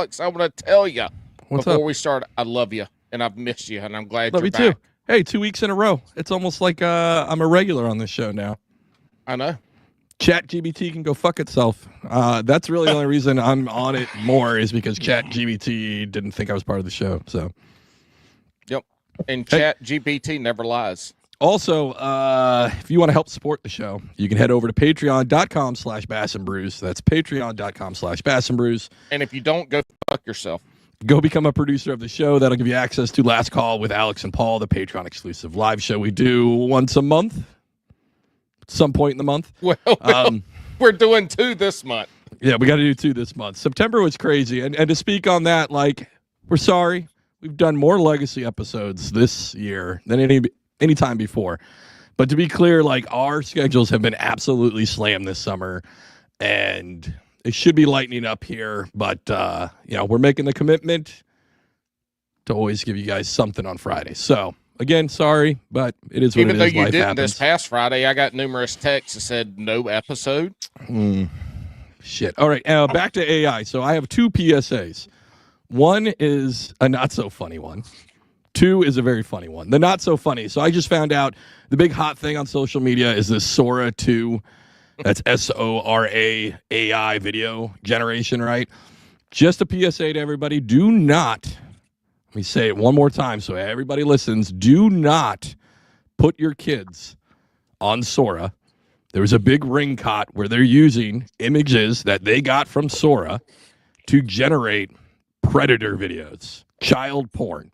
Alex, I want to tell you before we start, I love you, and I've missed you, and I'm glad you're back. Love you too. Hey, 2 weeks in a row. It's almost like I'm a regular on this show now. I know. ChatGPT can go fuck itself. That's really the only reason I'm on it more is because ChatGPT didn't think I was part of the show. So, yep. And ChatGPT never lies. Also, if you want to help support the show, you can head over to patreon.com/Bass and Brews. That's patreon.com/Bass and Brews. And if you don't, go fuck yourself. Go become a producer of the show. That'll give you access to Last Call with Alex and Paul, the Patreon exclusive live show we do once a month, at some point in the month. Well, we're doing 2 this month. Yeah, we got to do 2 this month. September was crazy. And to speak on that, like, we're sorry. We've done more legacy episodes this year than any time before. But to be clear, like, our schedules have been absolutely slammed this summer. And it should be lightening up here, but we're making the commitment to always give you guys something on Friday. So again, sorry, but it is what Even it though is. you Life didn't happens. this past Friday, I got numerous texts that said no episode. Shit. All right, back to AI. So I have 2 PSAs. One is a not so funny one. 2 is a very funny one. The not so funny. So I just found out the big hot thing on social media is this Sora 2. That's SORA AI video generation, right? Just a PSA to everybody. Do not, let me say it one more time so everybody listens. Do not put your kids on Sora. There was a big ring caught where they're using images that they got from Sora to generate predator videos, child porn.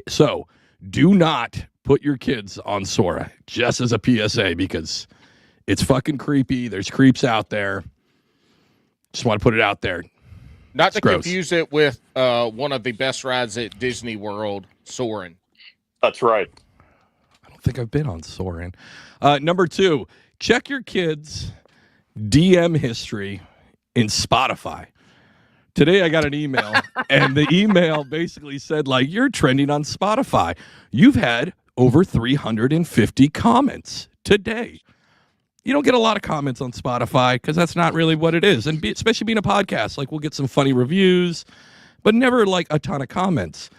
So do not put your kids on Sora, just as a PSA, because it's fucking creepy. There's creeps out there. Just want to put it out there. Not to confuse it with one of the best rides at Disney World, Soarin'. That's right. I don't think I've been on Soarin'. Number 2, check your kids' DM history in Spotify. Today I got an email, and the email basically said, like, you're trending on Spotify. You've had over 350 comments today. You don't get a lot of comments on Spotify because that's not really what it is. And especially being a podcast, like, we'll get some funny reviews, but never like a ton of comments.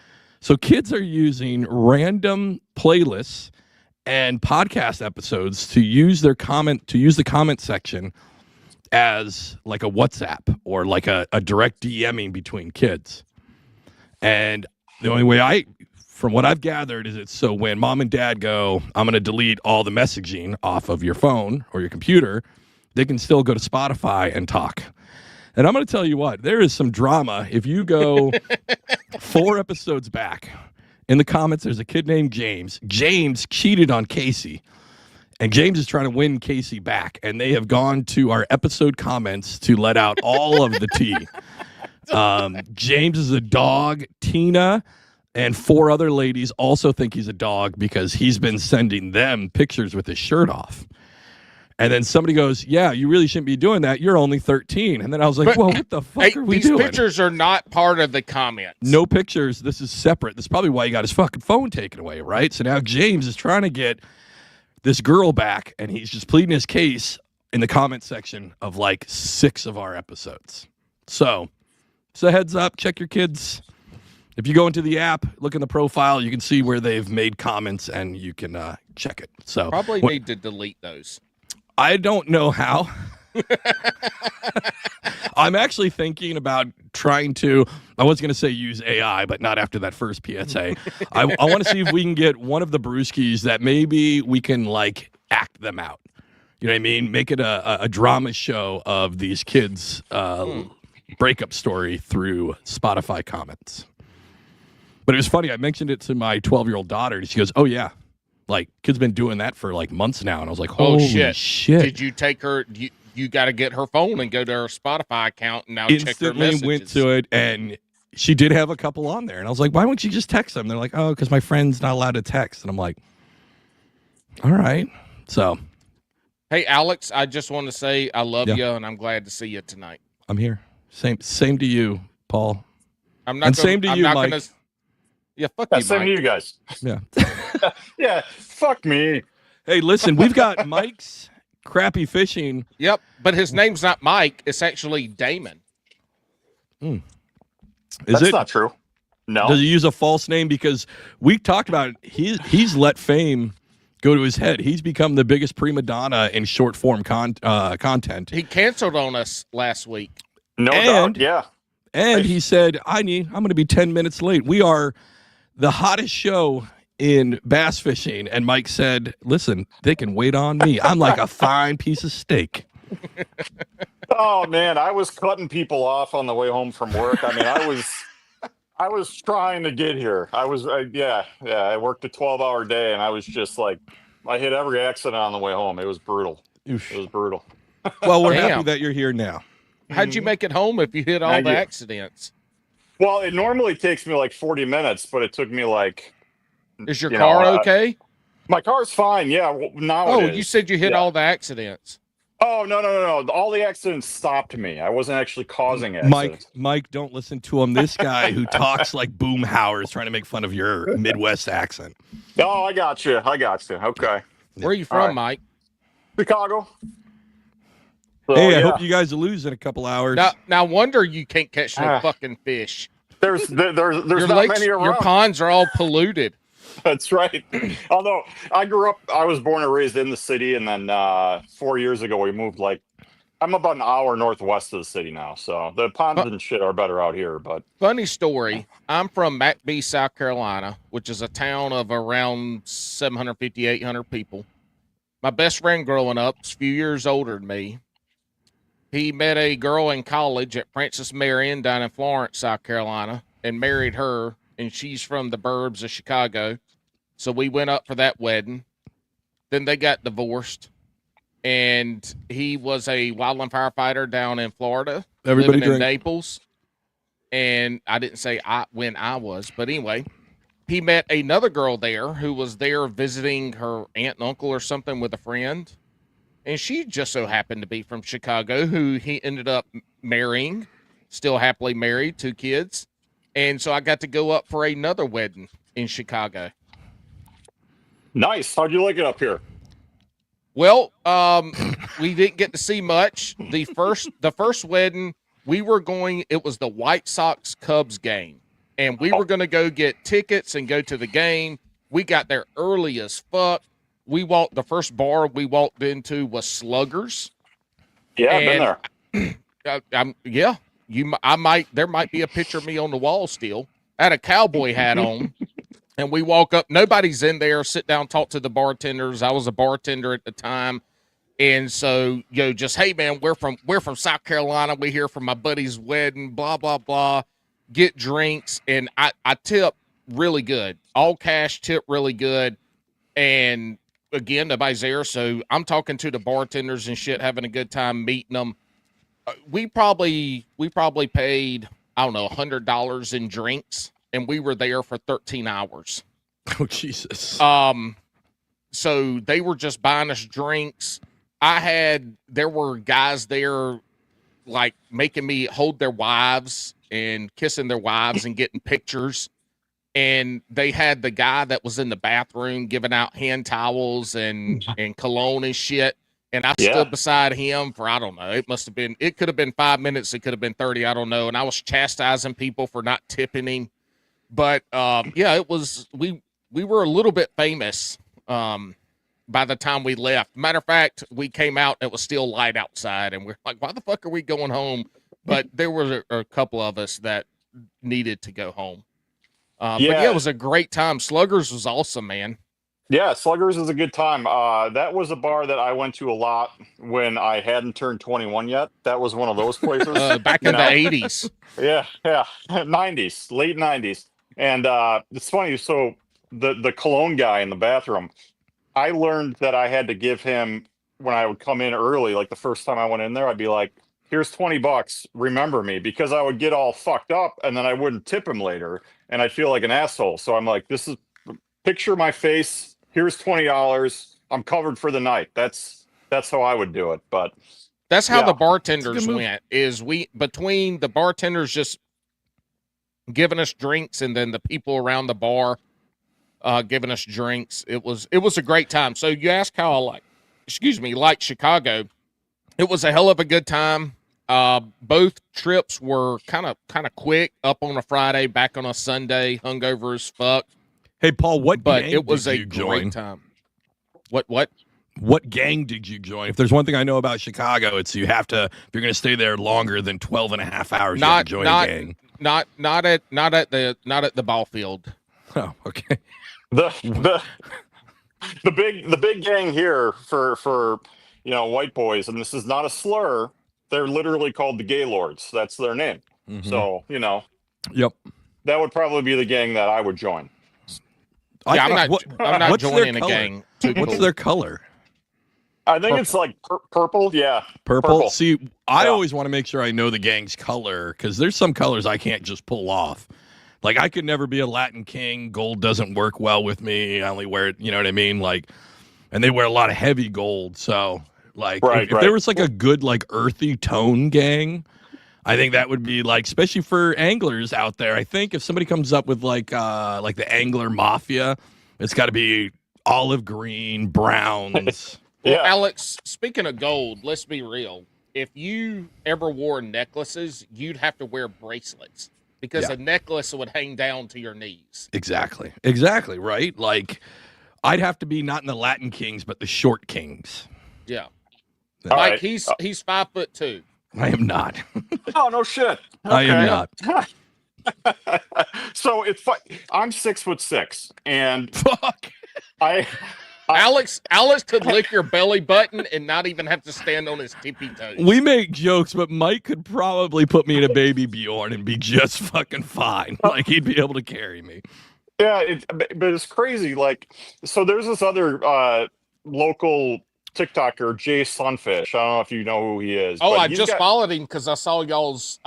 So kids are using random playlists and podcast episodes to use the comment section as like a WhatsApp or like a direct DMing between kids. And the only way from what I've gathered, is it's so when mom and dad go, I'm going to delete all the messaging off of your phone or your computer, they can still go to Spotify and talk. And I'm going to tell you what, there is some drama. If you go 4 episodes back, in the comments, there's a kid named James. James cheated on Casey. And James is trying to win Casey back. And they have gone to our episode comments to let out all of the tea. James is a dog. Tina and 4 other ladies also think he's a dog because he's been sending them pictures with his shirt off. And then somebody goes, yeah, you really shouldn't be doing that. You're only 13. And then I was like, well, what the fuck are we doing? These pictures are not part of the comments. No pictures. This is separate. This is probably why he got his fucking phone taken away, right? So now James is trying to get this girl back, and he's just pleading his case in the comment section of like 6 of our episodes. So heads up, check your kids. If you go into the app, look in the profile, you can see where they've made comments, and you can check it. So probably need to delete those. I don't know how. I'm actually thinking about trying to, I was going to say use AI, but not after that first PSA. I want to see if we can get one of the brewskis that maybe we can like act them out. You know what I mean? Make it a drama show of these kids' breakup story through Spotify comments. But it was funny. I mentioned it to my 12-year-old daughter, and she goes, oh, yeah. Like, kid's been doing that for, like, months now. And I was like, holy shit. Did you take her? You got to get her phone and go to her Spotify account and now check her messages. Instantly went to it, and she did have a couple on there. And I was like, why won't you just text them? They're like, oh, because my friend's not allowed to text. And I'm like, all right. So. Hey, Alex, I just want to say I love you, and I'm glad to see you tonight. I'm here. Same to you, Paul. Same to you, Mike. Yeah, fuck you, same Mike. to you guys. Yeah. Yeah, fuck me. Hey, listen, we've got Mike's Crappy Fishing. Yep, but his name's not Mike. It's actually Damon. That's not true. No. Does he use a false name? Because we talked about he's let fame go to his head. He's become the biggest prima donna in short form content. He canceled on us last week. No doubt. Yeah. And he said, I'm going to be 10 minutes late. We are the hottest show in bass fishing. And Mike said, listen, they can wait on me. I'm like a fine piece of steak. Oh man, I was cutting people off on the way home from work. I mean, I was trying to get here. I worked a 12-hour day, and I was just like, I hit every accident on the way home. It was brutal. Oof. It was brutal. Well, we're happy that you're here now. How'd you make it home if you hit all the accidents? Well, it normally takes me like 40 minutes, but it took me like. Is your car okay? My car's fine. Yeah. Well, now it is. You said you hit all the accidents. Oh, no. All the accidents stopped me. I wasn't actually causing accidents. Mike, don't listen to him. This guy who talks like Boomhauer is trying to make fun of your Midwest accent. Oh, I got you. Okay. Where are you from, Mike? Chicago. So, hey, I hope you guys lose in a couple hours. Now wonder you can't catch no fucking fish. There's not many around. Your ponds are all polluted. That's right. Although I was born and raised in the city, and then 4 years ago we moved. I'm about an hour northwest of the city now, so the ponds and shit are better out here. But funny story, I'm from McBee, South Carolina, which is a town of around 750, 800 people. My best friend growing up is a few years older than me. He met a girl in college at Francis Marion down in Florence, South Carolina, and married her, and she's from the burbs of Chicago. So we went up for that wedding. Then they got divorced, and he was a wildland firefighter down in Florida, living in Naples. And I didn't say when I was, but anyway, he met another girl there who was there visiting her aunt and uncle or something with a friend. And she just so happened to be from Chicago, who he ended up marrying, still happily married, 2 kids. And so I got to go up for another wedding in Chicago. Nice. How'd you like it up here? Well, we didn't get to see much. The first wedding, it was the White Sox Cubs game. And we were going to go get tickets and go to the game. We got there early as fuck. The first bar we walked into was Sluggers. Yeah, I've been there. There might be a picture of me on the wall still. I had a cowboy hat on, and we walk up. Nobody's in there. Sit down, talk to the bartenders. I was a bartender at the time, and so just hey man, we're from South Carolina. We're here for my buddy's wedding. Blah blah blah. Get drinks, and I tip really good. All cash tip really good, and again, nobody's there, so I'm talking to the bartenders and shit, having a good time meeting them. We probably paid, I don't know, $100 in drinks, and we were there for 13 hours. Oh, Jesus. So they were just buying us drinks. There were guys there, like, making me hold their wives and kissing their wives and getting pictures. And they had the guy that was in the bathroom giving out hand towels and cologne and shit. And I stood beside him for, I don't know, it could have been 5 minutes. It could have been 30. I don't know. And I was chastising people for not tipping him. But it was, we were a little bit famous by the time we left. Matter of fact, we came out, it was still light outside. And we're like, why the fuck are we going home? But there were a couple of us that needed to go home. But it was a great time. Sluggers was awesome, man. Yeah, Sluggers is a good time. That was a bar that I went to a lot when I hadn't turned 21 yet. That was one of those places. Back in the 80s. Yeah. 90s, late 90s. And it's funny. So the cologne guy in the bathroom, I learned that I had to give him, when I would come in early, like the first time I went in there, I'd be like, here's $20. Remember me, because I would get all fucked up and then I wouldn't tip him later. And I feel like an asshole. So I'm like, picture my face. Here's $20. I'm covered for the night. That's how I would do it. But that's how the bartenders went, is between the bartenders just giving us drinks and then the people around the bar giving us drinks. It was a great time. So you ask how I like Chicago. It was a hell of a good time. Both trips were kind of quick. Up on a Friday, back on a Sunday, hungover as fuck. Hey, Paul, what But gang it was did a you great join? time. What? What gang did you join? If there's one thing I know about Chicago, it's you have to, if you're going to stay there longer than 12 and a half hours, you have to join a gang. Not at the ball field. Oh, okay. The big gang here for white boys, and this is not a slur. They're literally called the Gaylords. That's their name. Mhm. So Yep. that would probably be the gang that I would join. Yeah, I'm not what's their joining a color? gang. What's their color? I think Purple. it's like purple. Yeah, Purple. See, I Yeah. always want to make sure I know the gang's color because there's some colors I can't just pull off. Like I could never be a Latin king. Gold doesn't work well with me. I only wear it, you know what I mean? Like, and they wear a lot of heavy gold. So, like, if there was like a good like earthy tone gang, I think that would be like, especially for anglers out there. I think if somebody comes up with like the angler mafia, it's got to be olive green, browns. Well, Yeah. Alex, speaking of gold, let's be real. If you ever wore necklaces, you'd have to wear bracelets because Yeah. a necklace would hang down to your knees. Exactly, right? Like, I'd have to be not in the Latin kings, but the short kings. Yeah. All Mike, right. he's 5'2". I am not. Oh no shit. I am Okay. not. So it's fun. I'm 6'6", and Fuck. I Alex could lick your belly button and not even have to stand on his tippy toes. We make jokes, but Mike could probably put me in a baby Bjorn and be just fucking fine. Like he'd be able to carry me. yeah, but it's crazy. Like, so there's this other local TikToker, Jay Sunfish. I don't know if you know who he is. Oh, but I he's just got- followed him because I saw y'all's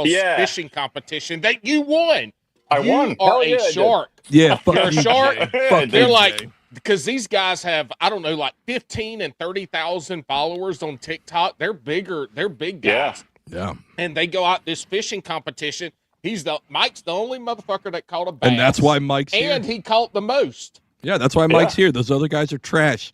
Yeah. fishing competition that you won. I you won. are Hell a yeah, I did. shark. Yeah, fuck You're a you, shark. Jay. Yeah, Fuck dude. They're you, like, Jay. because these guys have, I don't know, like 15 and 30,000 followers on TikTok. They're bigger. They're big guys. Yeah. Yeah. And they go out this fishing competition. Mike's the only motherfucker that caught a bass. And that's why Mike's here. And he caught the most. Yeah, that's why Mike's here. Those other guys are trash.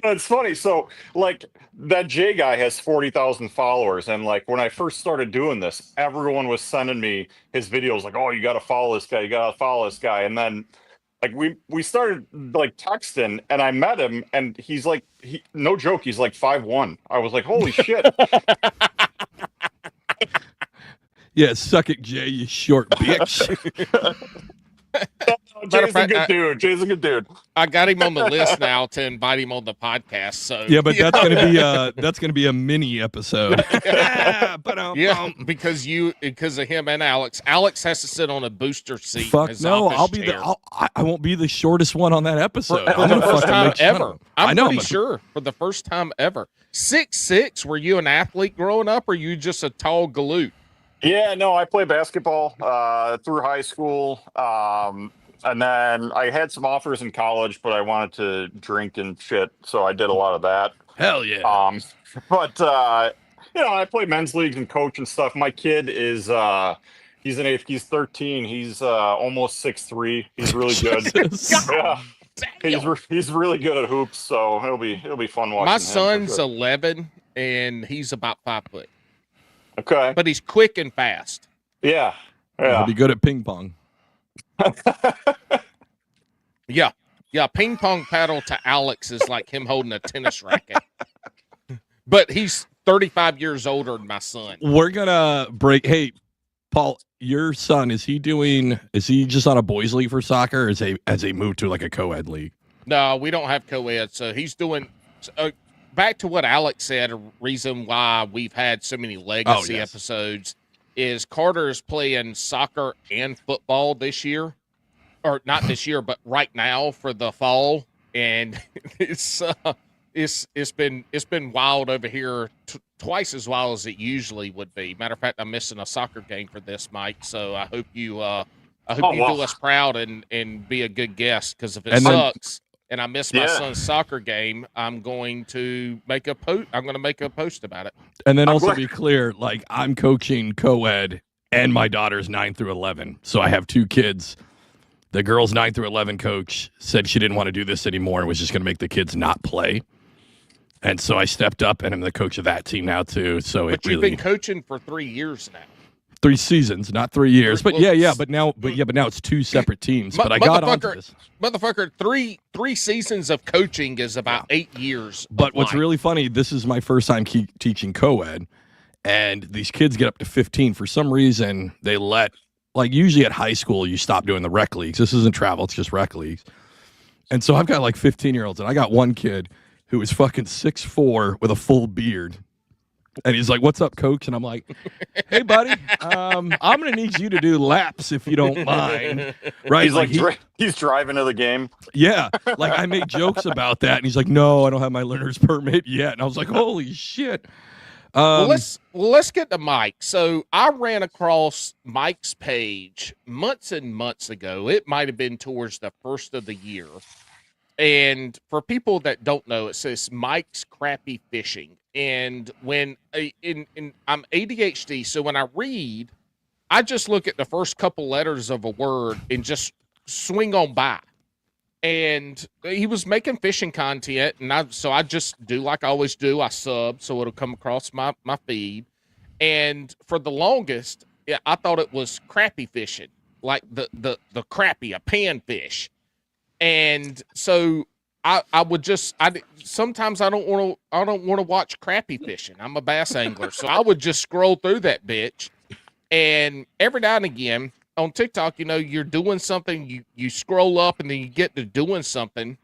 It's funny. So, like, that Jay guy has 40,000 followers, and like when I first started doing this, everyone was sending me his videos, like, "Oh, you got to follow this guy. You got to follow this guy." And then, like, we started like texting, and I met him, and he's like, no joke, he's like 5'1". I was like, "Holy shit!" Yeah, suck it, Jay, you short bitch. Jay's a good dude. Jay's a good dude. I got him on the list now to invite him on the podcast. So Yeah, but that's gonna be a mini episode. yeah, because of him and Alex. Alex has to sit on a booster seat. in Fuck his no! office I'll be chair. I won't be the shortest one on that episode. For I'm the gonna first fucking time make fun of ever. him. I'm I know. pretty sure for the first time ever. 6'6". Were you an athlete growing up, or you just a tall galoot? Yeah, no, I played basketball through high school. And then I had some offers in college, but I wanted to drink and shit, so I did a lot of that. Hell yeah. But I play men's leagues and coach and stuff. My kid is he's an eighth. He's 13. He's almost 6'3". He's really good. Jesus. Yeah, Damn. he's really good at hoops. So it'll be fun watching. My him for son's sure. 11, and he's about 5 foot, Okay. but he's quick and fast. Yeah. I'll Yeah. be good at ping pong. Yeah. Ping pong paddle to Alex is like him holding a tennis racket. But he's 35 years older than my son. We're gonna break. Hey, Paul, your son is he just on a boys league for soccer, or has he moved to like a co-ed league? No, we don't have co-ed, so he's doing. Back to what Alex said. A reason why we've had so many legacy yes. episodes is Carter is playing soccer and football this year, or not this year, but right now for the fall, and it's been wild over here, twice as wild as it usually would be. Matter of fact, I'm missing a soccer game for this, Mike. So I hope you do us proud and be a good guest, because if it sucks and I miss my son's soccer game, I'm going to make a post. I'm going to make a post about it. And then also be clear, like I'm coaching co-ed, and my daughter's 9 through 11, so I have 2 kids. The girl's 9 through 11 coach said she didn't want to do this anymore and was just going to make the kids not play. And so I stepped up, and I'm the coach of that team now too. So But you've been coaching for 3 years now. 3 seasons, not 3 years. But but now it's 2 separate teams. But I got onto this. Motherfucker, three seasons of coaching is about 8 years. But what's really funny, this is my first time teaching co-ed, and these kids get up to 15. For some reason, they let, like usually at high school, you stop doing the rec leagues. This isn't travel, it's just rec leagues. And so I've got like 15-year-olds, and I got one kid who is fucking 6'4" with a full beard. And he's like, "What's up, coach?" And I'm like, "Hey, buddy, I'm going to need you to do laps if you don't mind." Right? He's like he's driving to the game. Yeah. Like I made jokes about that. And he's like, "No, I don't have my learner's permit yet." And I was like, "Holy shit." Well, let's get to Mike. So I ran across Mike's page months and months ago. It might have been towards the first of the year. And for people that don't know, it says Mike's Crappy Fishing. And when I'm ADHD, so when I read, I just look at the first couple letters of a word and just swing on by. And he was making fishing content, and I just do like I always do. I sub, so it'll come across my feed. And for the longest, I thought it was crappie fishing, like the crappie, a panfish. And so I would just sometimes I don't want to watch crappie fishing. I'm a bass angler, so I would just scroll through that bitch, and every now and again on TikTok, you're doing something, you scroll up and then you get to doing something,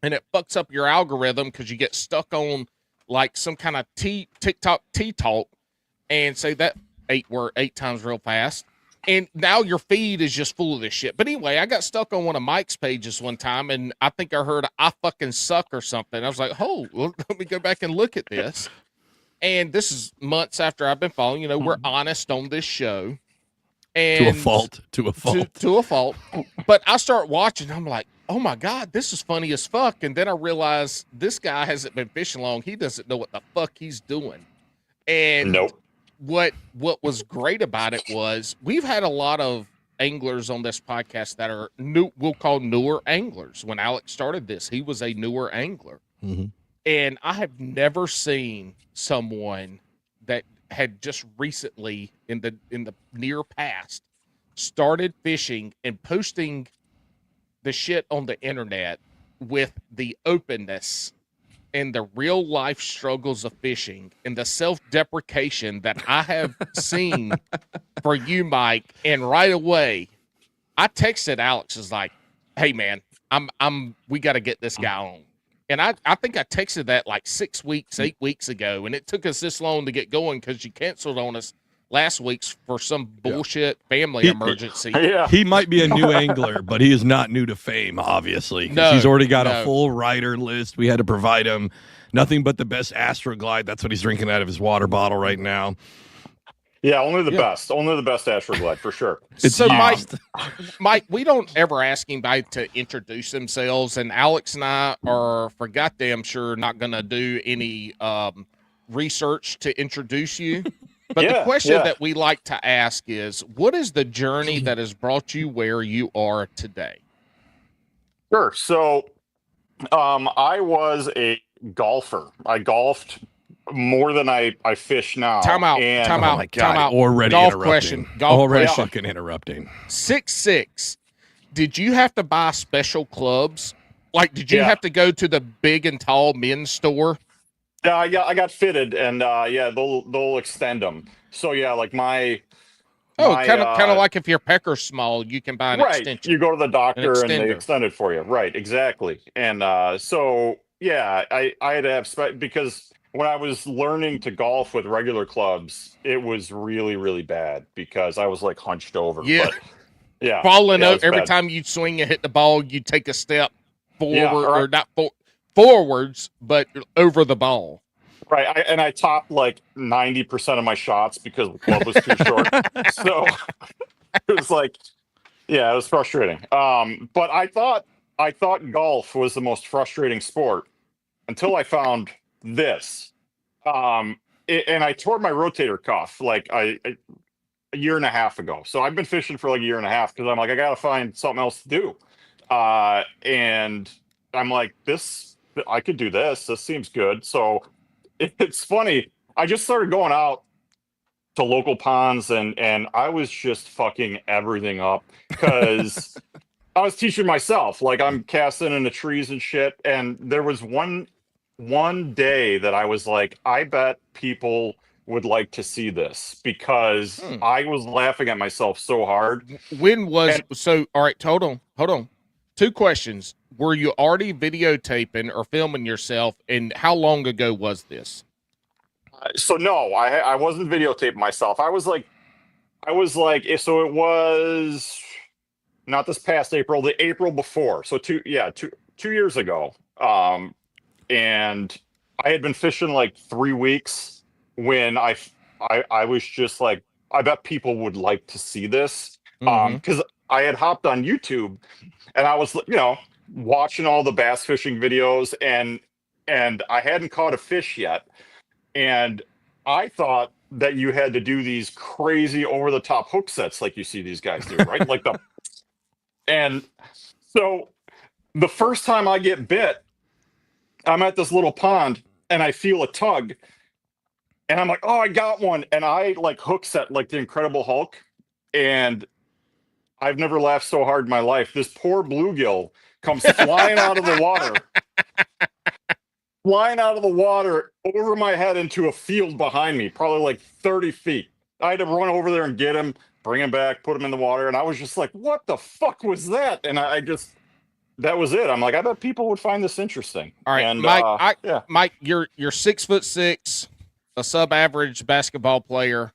and it fucks up your algorithm because you get stuck on like some kind of TikTok talk and say that 8 times real fast. And now your feed is just full of this shit. But anyway, I got stuck on one of Mike's pages one time, and I think I heard "I fucking suck" or something. I was like, "Oh, well, let me go back and look at this." And this is months after I've been following. We're honest on this show. And to a fault. But I start watching. I'm like, "Oh my God, this is funny as fuck." And then I realize this guy hasn't been fishing long. He doesn't know what the fuck he's doing. And nope. What was great about it was we've had a lot of anglers on this podcast that are new, we'll call newer anglers. When Alex started this, he was a newer angler. Mm-hmm. And I have never seen someone that had just recently in the near past started fishing and posting the shit on the internet with the openness and the real life struggles of fishing and the self-deprecation that I have seen for you, Mike. And right away, I texted Alex, is like, "Hey man, we got to get this guy on." And I think I texted that like 8 weeks ago, and it took us this long to get going because you canceled on us last week's for some bullshit family emergency. Yeah. He might be a new angler, but he is not new to fame, obviously. No, he's already got a full rider list. We had to provide him nothing but the best Astroglide. That's what he's drinking out of his water bottle right now. Yeah, only the best. Only the best Astroglide, for sure. So, Mike, we don't ever ask anybody to introduce themselves, and Alex and I are, for goddamn sure, not going to do any research to introduce you. But the question that we like to ask is, what is the journey that has brought you where you are today? Sure. So I was a golfer. I golfed more than I fish now. Time out. Oh my God, already golf interrupting. question. Golf question. Fucking interrupting. 6'6". Did you have to buy special clubs? Like, did you have to go to the big and tall men's store? I got fitted, and they'll extend them. So like my kind of like if your pecker's small, you can buy an extension. You go to the doctor and they extend it for you. Right, exactly. And I had to have because when I was learning to golf with regular clubs, it was really, really bad because I was like hunched over. Yeah, but, falling over every time you swing and hit the ball, you take a step forward or not forwards, but over the ball. Right, I topped like 90% of my shots because the club was too short. So it was like, it was frustrating. But I thought golf was the most frustrating sport until I found this. And I tore my rotator cuff like a year and a half ago. So I've been fishing for like a year and a half because I'm like, I got to find something else to do. And I'm like, this I could do this. This seems good. So it's funny. I just started going out to local ponds and I was just fucking everything up because I was teaching myself. Like I'm casting in the trees and shit. And there was one day that I was like, I bet people would like to see this because I was laughing at myself so hard. When was And so? All right, hold on. Two questions: were you already videotaping or filming yourself, and how long ago was this? so no, I wasn't videotaping myself. So it was not this past April, the April before. So two years ago. And I had been fishing like 3 weeks when I was just like, I bet people would like to see this. Because I had hopped on YouTube and I was, watching all the bass fishing videos and I hadn't caught a fish yet. And I thought that you had to do these crazy over the top hook sets like you see these guys do, right? And so the first time I get bit, I'm at this little pond and I feel a tug and I'm like, oh, I got one. And I like hook set like the Incredible Hulk. And I've never laughed so hard in my life. This poor bluegill comes flying out of the water over my head into a field behind me, probably like 30 feet. I had to run over there and get him, bring him back, put him in the water. And I was just like, what the fuck was that? And that was it. I'm like, I bet people would find this interesting. All right, and, Mike. yeah. Mike, you're 6'6", a sub-average basketball player,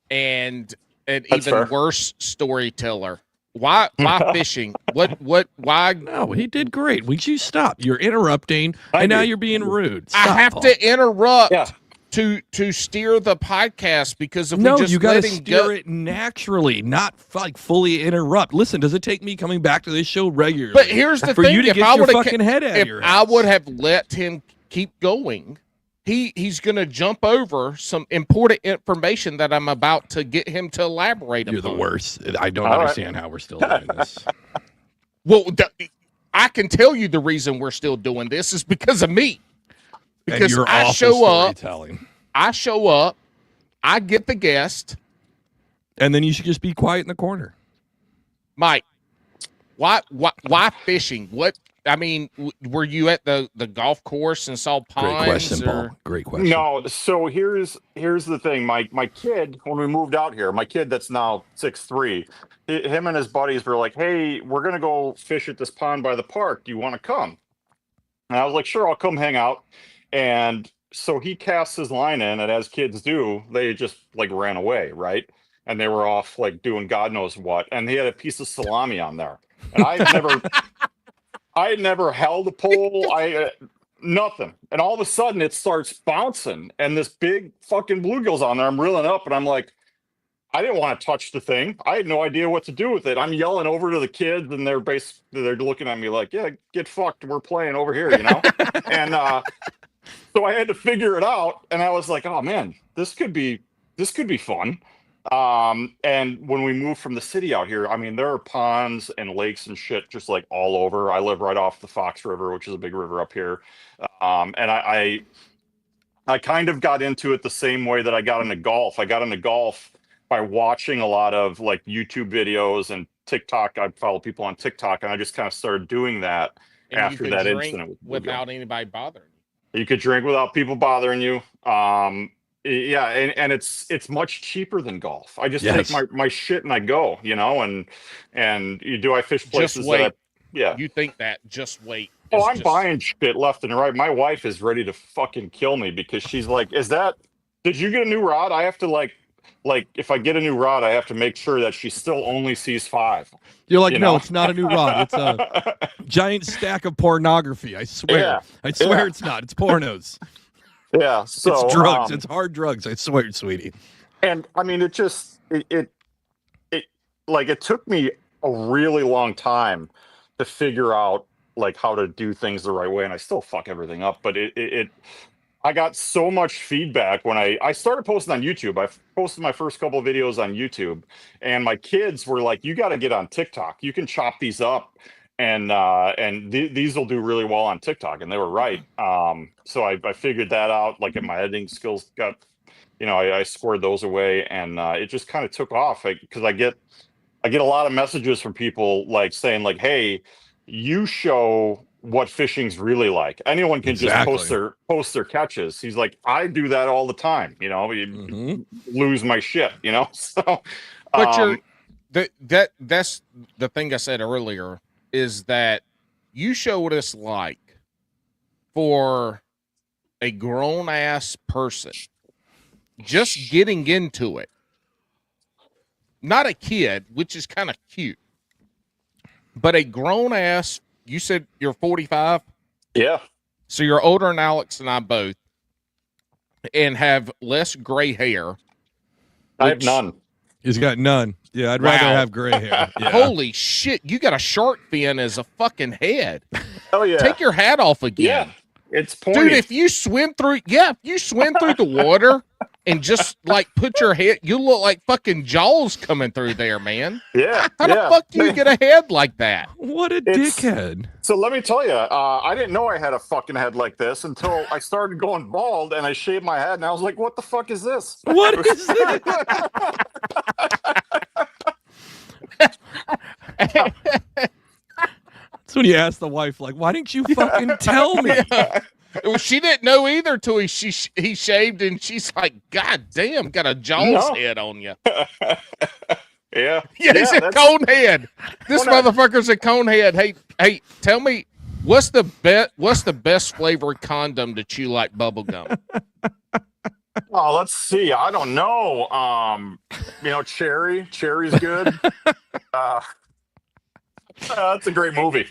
and an That's even fair. worse storyteller. Why fishing? Why? No, he did great. Would you stop? You're interrupting, and now you're being rude. I Stop, have Paul. to interrupt Yeah. to steer the podcast because if No, we just you got to let him steer go, it naturally, not like fully interrupt. Listen, does it take me coming back to this show regularly? But here's the for thing: you to if get I your would fucking head out of if your I ass. would have let him keep going, he's going to jump over some important information that I'm about to get him to elaborate You're the upon. worst. I don't All right. understand how we're still doing this. Well, I can tell you the reason we're still doing this is because of me. And Because you're I awful storytelling. I show up, I get the guest. And then you should just be quiet in the corner. Mike, why fishing? What I mean, were you at the golf course and saw ponds? Great question, Paul. Great question. No, so here's the thing. My kid, when we moved out here, my kid that's now 6'3", him and his buddies were like, hey, we're gonna go fish at this pond by the park. Do you want to come? And I was like, sure, I'll come hang out. And so he casts his line in, and as kids do, they just like ran away, right? And they were off like doing God knows what. And he had a piece of salami on there. And I had never held a pole. Nothing. And all of a sudden it starts bouncing and this big fucking bluegill's on there. I'm reeling up and I'm like, I didn't want to touch the thing. I had no idea what to do with it. I'm yelling over to the kids and they're looking at me like, yeah, get fucked. We're playing over here, And so I had to figure it out. And I was like, oh man, this could be fun. And when we moved from the city out here, I mean, there are ponds and lakes and shit just like all over. I live right off the Fox River, which is a big river up here. And I kind of got into it the same way that I got into golf. I got into golf by watching a lot of like YouTube videos and TikTok. I follow people on TikTok and I just kind of started doing that And after you that could drink incident. without anybody bothering you. You could drink without people bothering you. Yeah, and it's much cheaper than golf. I just take my shit and I go, and I fish places Just wait. that yeah. You think that? Just wait. Oh, It's I'm just- buying shit left and right. My wife is ready to fucking kill me because she's like, did you get a new rod? I have to like if I get a new rod, I have to make sure that she still only sees 5. You're like, no, it's not a new rod. It's a giant stack of pornography. I swear. Yeah. I swear Yeah. it's not. It's pornos. Yeah, so it's drugs. It's hard drugs. I swear, sweetie. And I mean, it took me a really long time to figure out like how to do things the right way, and I still fuck everything up. But I got so much feedback when I started posting on YouTube. I posted my first couple of videos on YouTube, and my kids were like, "You got to get on TikTok. You can chop these up these will do really well on TikTok, and they were right. So I figured that out. Like, my editing skills got, I squared those away, and it just kind of took off because I get a lot of messages from people like saying like, "Hey, you show what fishing's really like. Anyone can just post their catches." He's like, "I do that all the time. You lose my shit. So, but that's the thing I said earlier is that you show what it's like for a grown ass person just getting into it. Not a kid, which is kind of cute, but a grown ass. You said you're 45. Yeah. So you're older than Alex and I both, and have less gray hair. I have none. He's got none. Yeah, I'd rather have gray hair. Yeah. Holy shit, you got a shark fin as a fucking head. Oh yeah. Take your hat off again. Yeah. It's pointy. Dude, if you swim through the water and just like put your head, you look like fucking Jaws coming through there, man. Yeah. How the fuck do you get a head like that? What a dickhead. So let me tell you, I didn't know I had a fucking head like this until I started going bald and I shaved my head and I was like, what the fuck is this? What is this? That's when you ask the wife, like, why didn't you fucking tell me? Well, she didn't know either till he shaved, and she's like, God damn, got a Jaws head on you. Yeah. He's a cone head. This motherfucker's a cone head. Hey, tell me, what's the best flavored condom that you like bubble gum? Oh, let's see. I don't know. Cherry. Cherry's good. That's a great movie.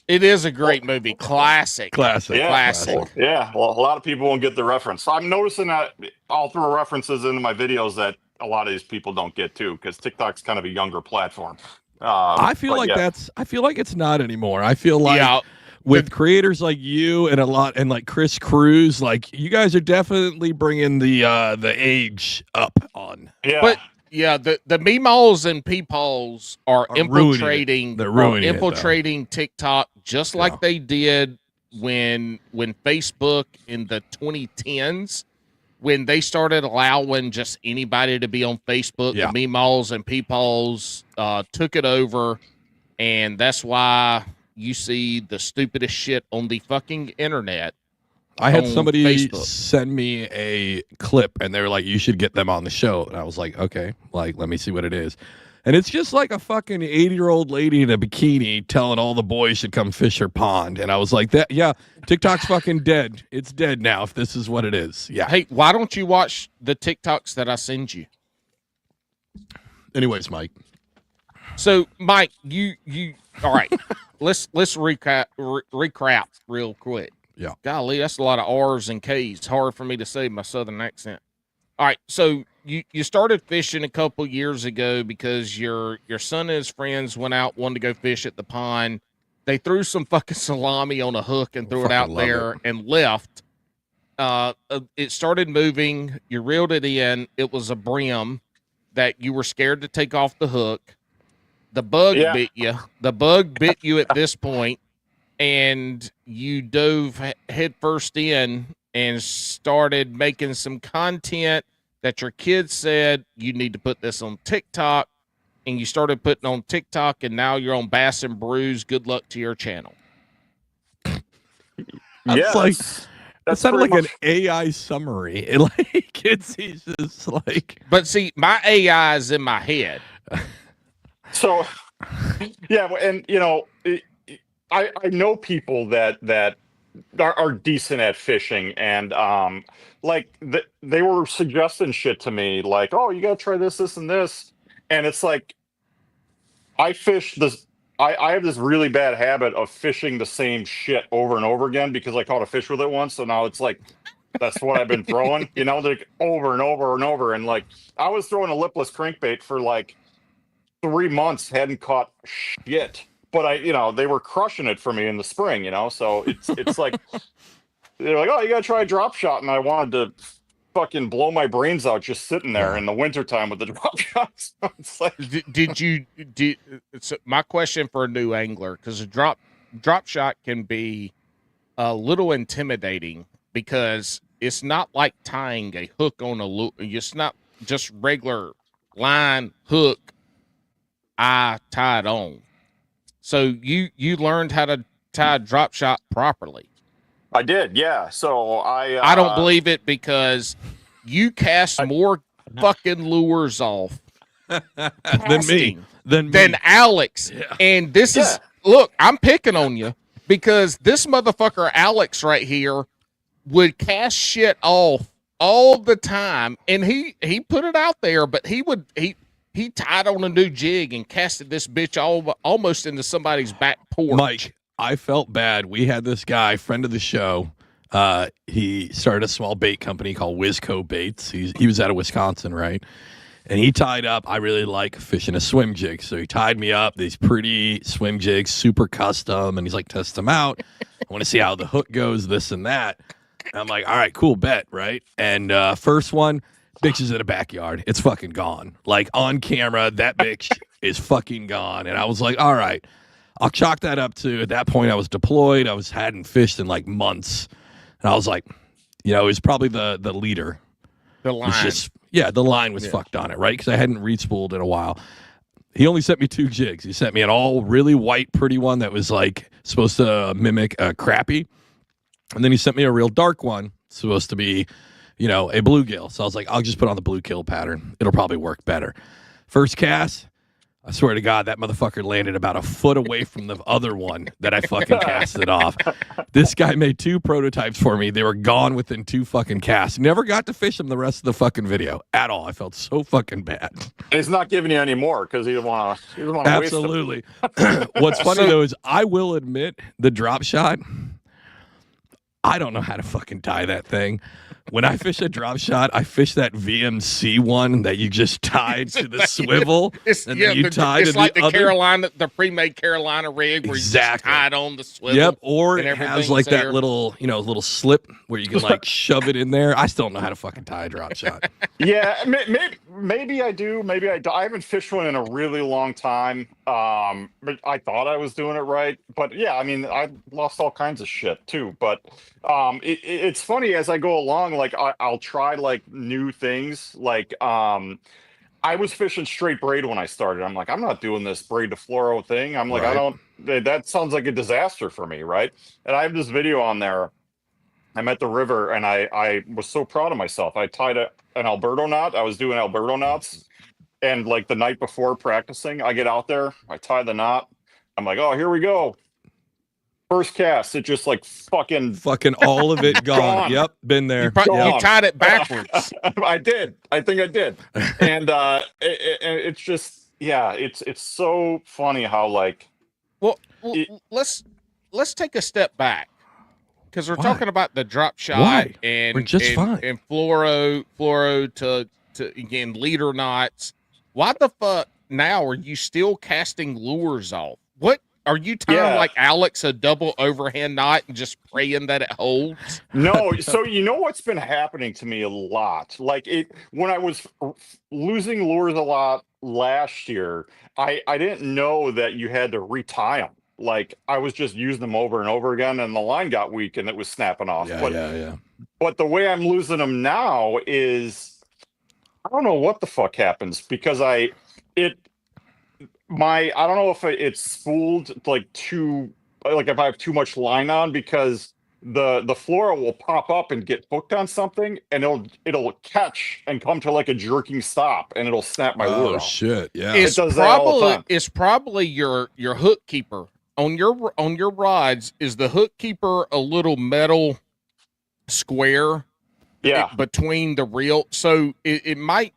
It is a great movie. Classic. Yeah. Classic. Yeah. Well, a lot of people won't get the reference. So I'm noticing that I'll throw references into my videos that a lot of these people don't get too, because TikTok's kind of a younger platform. I feel like it's not anymore. I feel like with creators like you and like Chris Cruz, like you guys are definitely bringing the age up on. Yeah. But yeah, the meemaws and peepals are infiltrating. They're ruining infiltrating TikTok just like they did when Facebook in the 2010s, when they started allowing just anybody to be on Facebook. The meemaws and peepals took it over, and that's why you see the stupidest shit on the fucking internet. I had somebody send me a clip, and they were like, you should get them on the show. And I was like, okay, like, let me see what it is. And it's just like a fucking 80-year-old lady in a bikini telling all the boys should come fish her pond. And I was like, TikTok's fucking dead. It's dead now if this is what it is. Yeah. Hey, why don't you watch the TikToks that I send you? Anyways, Mike. So, Mike, you all right. let's recap real quick. Yeah. Golly, that's a lot of R's and K's. It's hard for me to say my southern accent. All right, so you started fishing a couple years ago because your son and his friends wanted to go fish at the pond. They threw some fucking salami on a hook and threw it out there and left. It started moving. You reeled it in. It was a brim that you were scared to take off the hook. The bug bit you. The bug bit you at this point. And you dove headfirst in and started making some content that your kids said you need to put this on TikTok, and you started putting on TikTok, and now you're on Bass and Brews. Good luck to your channel. That sounded like an AI summary. He's just like. But see, my AI is in my head. So, yeah, and I know people that are decent at fishing, and they were suggesting shit to me like, oh, you gotta try this, and this, and it's like I fish this. I have this really bad habit of fishing the same shit over and over again because I caught a fish with it once, so now it's like that's what I've been throwing, like over and over and over, and like I was throwing a lipless crankbait for like 3 months, hadn't caught shit. But they were crushing it for me in the spring, so it's like they're like, oh, you gotta try a drop shot, and I wanted to fucking blow my brains out just sitting there in the wintertime with the drop shots. It's like, So my question for a new angler, because a drop shot can be a little intimidating because it's not like tying a hook on a lure. It's not just regular line, hook, eye tied on. So you learned how to tie a drop shot properly. I did, yeah. So I don't believe it because you cast more fucking lures off than Alex. Yeah. And this is, look, I'm picking on you because this motherfucker Alex right here would cast shit off all the time, and he put it out there, but he tied on a new jig and casted this bitch almost into somebody's back porch. Mike, I felt bad. We had this guy, friend of the show. He started a small bait company called Wizco Baits. He was out of Wisconsin, right? And he tied up. I really like fishing a swim jig, so he tied me up these pretty swim jigs, super custom, and he's like, test them out. I want to see how the hook goes, this and that. And I'm like, all right, cool, bet, right? And first one, bitch is in a backyard. It's fucking gone. Like on camera, that bitch is fucking gone. And I was like, all right, I'll chalk that up to, at that point I was deployed. I hadn't fished in like months. And I was like, it was probably the leader. The line. The line was fucked on it, right? Because I hadn't re-spooled in a while. He only sent me 2 jigs. He sent me an all really white, pretty one that was like supposed to mimic a crappie. And then he sent me a real dark one, supposed to be, a bluegill. So I was like, I'll just put on the bluegill pattern. It'll probably work better. First cast, I swear to God, that motherfucker landed about a foot away from the other one that I fucking casted off. This guy made 2 prototypes for me. They were gone within 2 fucking casts. Never got to fish them the rest of the fucking video at all. I felt so fucking bad. And he's not giving you any more because he doesn't want to waste them. Absolutely. What's funny, though, is I will admit the drop shot, I don't know how to fucking tie that thing. When I fish a drop shot, I fish that VMC one that you just tied to the swivel. It's like the Carolina, the pre-made Carolina rig where you just tied on the swivel. Yep, or it has like that little, little slip where you can like shove it in there. I still don't know how to fucking tie a drop shot. Yeah, maybe I do. Maybe I do. I haven't fished one in a really long time. But I thought I was doing it right. But yeah, I mean, I lost all kinds of shit too. But it's funny as I go along. Like I'll try like new things. Like I was fishing straight braid when I started. I'm like, I'm not doing this braid to fluoro thing. I'm like, right. That sounds like a disaster for me, right? And I have this video on there. I'm at the river and I was so proud of myself. I tied an Alberto knot. I was doing Alberto knots. And like the night before practicing, I get out there, I tie the knot. I'm like, oh, here we go. First cast, it just like fucking all of it gone. Yep, been there. You tied it backwards. I did. I think I did. And it's just, it's so funny how like. Well, let's take a step back because we're talking about the drop shot and we're just fine. And fluoro to again leader knots. Why the fuck now are you still casting lures off? What? Are you tying like Alex a double overhand knot and just praying that it holds? No. So you know what's been happening to me a lot? Like when I was losing lures a lot last year, I didn't know that you had to retie them. Like I was just using them over and over again, and the line got weak and it was snapping off. But the way I'm losing them now is I don't know what the fuck happens because I don't know if it's spooled like if I have too much line on because the fluoro will pop up and get hooked on something and it'll catch and come to like a jerking stop and it'll snap my lure off. Oh shit, yeah. It does that all the time. It's probably your hook keeper. On your rods, is the hook keeper a little metal square between the reel? So it might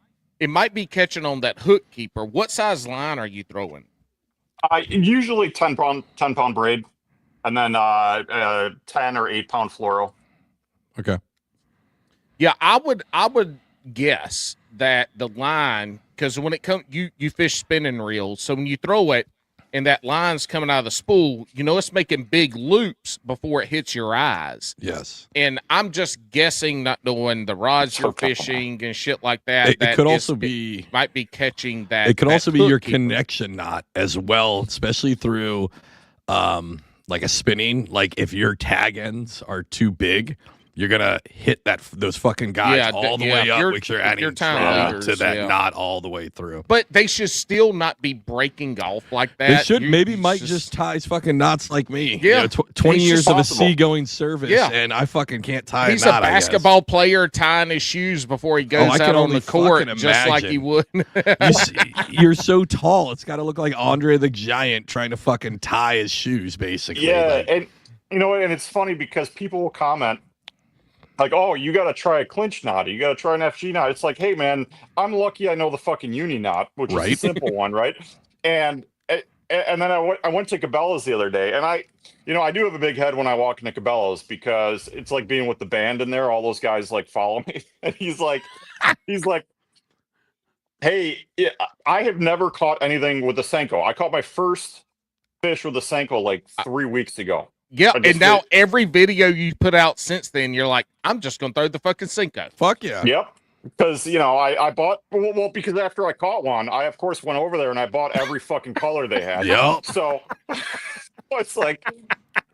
be catching on that hook keeper. What size line are you throwing? Usually 10 pound braid, and then 10 or 8 pound fluoro. Okay. Yeah, I would guess that the line, because when it comes, you fish spinning reels, so when you throw it, and that line's coming out of the spool, you know it's making big loops before it hits your eyes. Yes. And I'm just guessing, not knowing the rods you're fishing and shit like that. It could also be... It might be catching that. It could that also be your hook keeper. connection knot as well, especially through like a spinning. Like if your tag ends are too big, you're gonna hit those fucking guys all the way up, which are adding trauma to that knot all the way through. But they should still not be breaking off like that. They should. Maybe Mike just ties fucking knots like me. Yeah, you know, 20 years of a seagoing service, and I fucking can't tie He's a knot. He's a basketball player tying his shoes before he goes out on the court, just like he would. You're so tall; it's got to look like Andre the Giant trying to fucking tie his shoes, basically. Yeah, and you know, and it's funny because people will comment. Like, oh, you got to try a clinch knot. You got to try an FG knot. It's like, hey, man, I'm lucky I know the fucking uni knot, which is a simple one, right? And then I went to Cabela's the other day, and I do have a big head when I walk into Cabela's because it's like being with the band in there. All those guys like follow me, and he's like, hey, I have never caught anything with a Senko. I caught my first fish with a Senko like 3 weeks ago. Yeah, and now every video you put out since then, you're like, I'm just going to throw the fucking Senko. Fuck yeah. Yep. Because, I bought, well, because after I caught one, I, of course, went over there and I bought every fucking color they had. Yep. So it's like,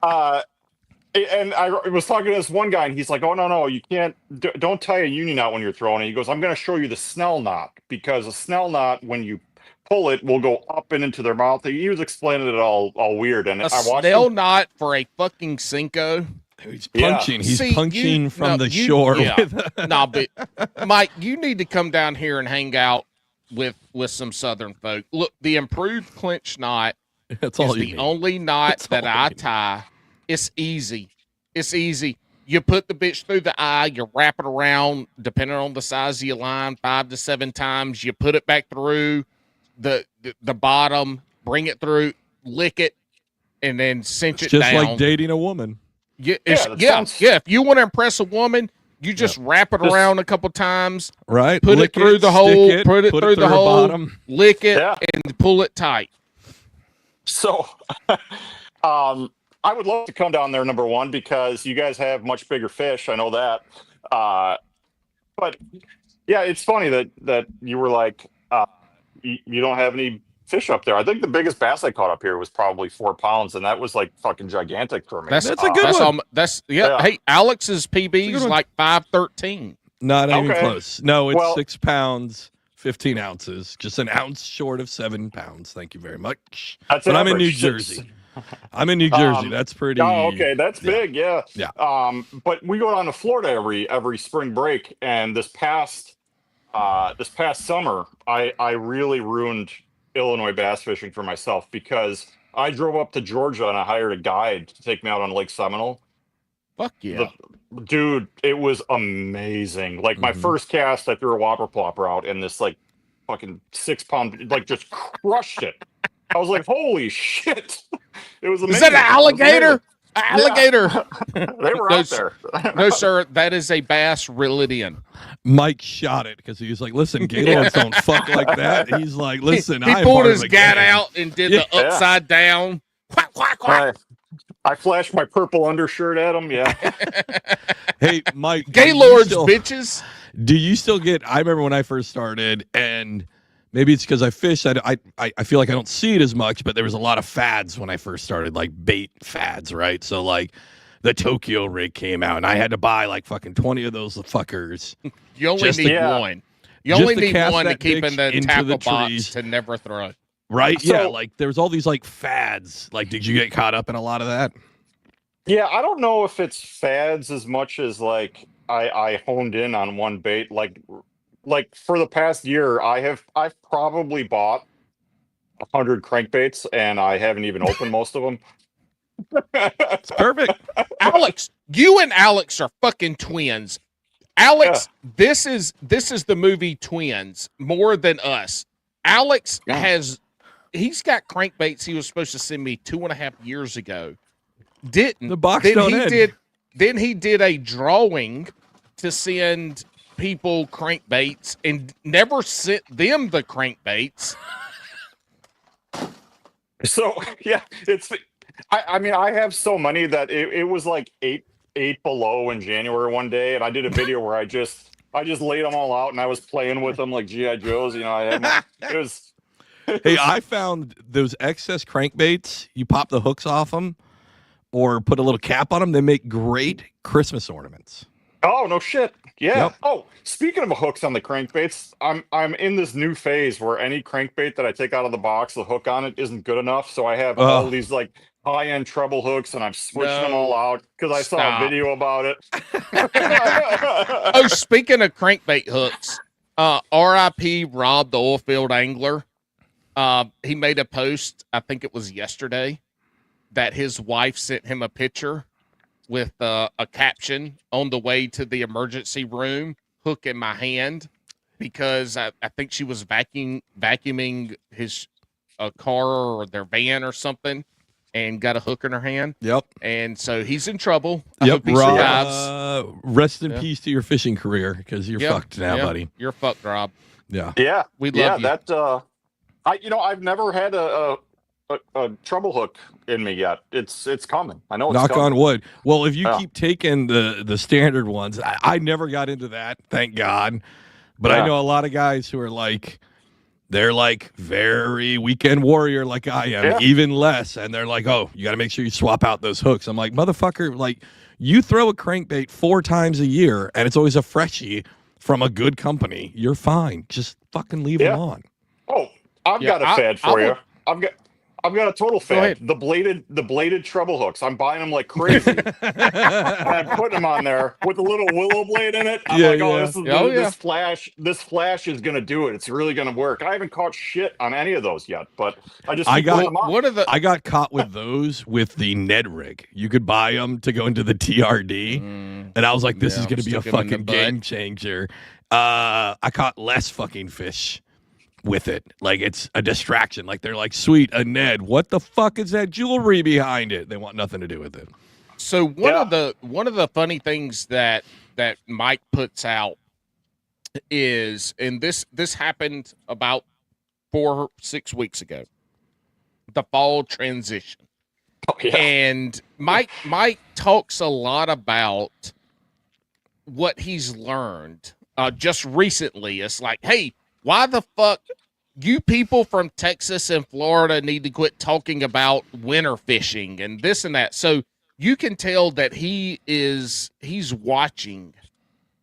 and I was talking to this one guy and he's like, oh, no, you can't, don't tie a uni knot when you're throwing it. He goes, I'm going to show you the snell knot because a snell knot, when you pull it, will go up and into their mouth. He was explaining it all weird. And I watched snell knot for a fucking Senko. He's punching. Yeah. He's punching from the shore. Yeah. No, but Mike, you need to come down here and hang out with some Southern folk. Look, the improved clinch knot is the only knot that I tie. It's easy. It's easy. You put the bitch through the eye. You wrap it around, depending on the size of your line, 5 to 7 times. You put it back through the bottom, bring it through, lick it, and then cinch it down. Just like dating a woman. Yeah. If you want to impress a woman, you just wrap it around a couple times. Right. Put it through the hole. Put it through the hole. Bottom. Lick it and pull it tight. So, I would love to come down there, number one, because you guys have much bigger fish. I know that. But yeah, it's funny that you were like, you don't have any fish up there. I think the biggest bass I caught up here was probably 4 pounds, and that was like fucking gigantic for me. That's a good one. Hey, Alex's PB is like 513. Not even close. No, it's 6 pounds, 15 ounces, just an ounce short of 7 pounds. Thank you very much. But I'm in New Jersey. I'm in New Jersey. That's pretty. Oh, okay, that's big. Yeah. Yeah. But we go down to Florida every spring break, and this past summer, I really ruined Illinois bass fishing for myself because I drove up to Georgia and I hired a guide to take me out on Lake Seminole. Fuck yeah. Dude, it was amazing. Like my first cast, I threw a whopper plopper out and this like fucking 6 pound, like just crushed it. I was like, holy shit. It was amazing. Is that an alligator? Alligator. Yeah. They were out there. No, sir. That is a bass Rillidian. Mike shot it because he was like, listen, Gaylords don't fuck like that. He's like, listen, he pulled his gat out and did the upside down. Quack, quack, quack. I flashed my purple undershirt at him. Yeah. Hey, Mike. Gaylords, bitches. Do you still get, I remember when I first started, and maybe it's because I fish. I feel like I don't see it as much, but there was a lot of fads when I first started, like bait fads, right? So like the Tokyo rig came out, and I had to buy like fucking 20 of those fuckers. You only need one. You only need one to keep in the tackle box to never throw. Right? So, yeah, like there's all these like fads. Like, did you get caught up in a lot of that? Yeah, I don't know if it's fads as much as like I honed in on one bait. Like for the past year, I've probably bought 100 crankbaits, and I haven't even opened most of them. It's perfect. Alex, you and Alex are fucking twins. Alex, this is the movie Twins more than us. Alex he's got crankbaits he was supposed to send me 2.5 years ago. Didn't. The box don't end. Then he did a drawing to send people crankbaits and never sent them the crankbaits. So yeah, I mean, I have so many that it was like eight below in January one day, and I did a video where I just laid them all out and I was playing with them like GI Joes. I had my it was. Hey, I found those excess crankbaits. You pop the hooks off them, or put a little cap on them. They make great Christmas ornaments. Oh no shit! Yeah. Yep. Oh, speaking of hooks on the crankbaits, I'm in this new phase where any crankbait that I take out of the box, the hook on it isn't good enough. So I have all these like high-end treble hooks, and I'm switching them all out because I saw a video about it. Oh, speaking of crankbait hooks, R.I.P. Rob, the oilfield angler. He made a post, I think it was yesterday, that his wife sent him a picture with a caption on the way to the emergency room, hook in my hand, because I think she was vacuuming his car or their van or something and got a hook in her hand. Yep. And so he's in trouble. I hope he Rob, survives. Rest in peace to your fishing career, because you're fucked now, buddy. You're fucked, Rob. Yeah. Yeah. We love you. That I've never had a treble hook in me yet. It's coming. I know it's Knock coming. on wood. Well, if you keep taking the standard ones, I never got into that, thank God. But I know a lot of guys who are like, they're like very weekend warrior like I am, even less. And they're like, oh, you got to make sure you swap out those hooks. I'm like, motherfucker, like you throw a crankbait 4 times a year and it's always a freshie from a good company. You're fine. Just fucking leave them on. Oh, I've got a fad for you. I've got a total fad. ahead. The bladed treble hooks. I'm buying them like crazy. And I'm putting them on there with a little willow blade in it. I'm this flash is gonna do it. It's really gonna work. I haven't caught shit on any of those yet, but I got caught with those with the Ned rig. You could buy them to go into the TRD, and I was like, this is gonna be a fucking game changer. I caught less fucking fish with it. Like it's a distraction. Like they're like, sweet, a Ned. What the fuck is that jewelry behind it? They want nothing to do with it. So one of the funny things that Mike puts out is, and this happened about 4 or 6 weeks ago, the fall transition. Oh, yeah. And Mike talks a lot about what he's learned just recently. It's like, hey, why the fuck you people from Texas and Florida need to quit talking about winter fishing and this and that. So you can tell that he's watching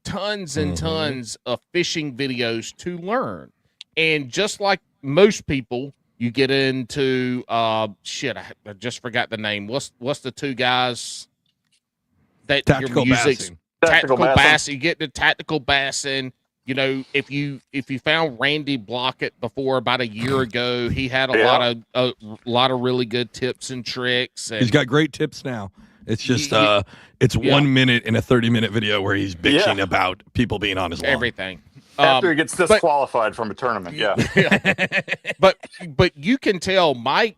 tons and tons of fishing videos to learn. And just like most people, you get into I just forgot the name. What's the 2 guys that Tactical your music's bassing. Tactical bassing. You get to tactical bassing. You know, if you found Randy Blockett before about a year ago, he had a lot of really good tips and tricks. And he's got great tips now. It's just it's 1 minute in a 30-minute video where he's bitching about people being on his lawn. Everything. After he gets disqualified from a tournament, But you can tell Mike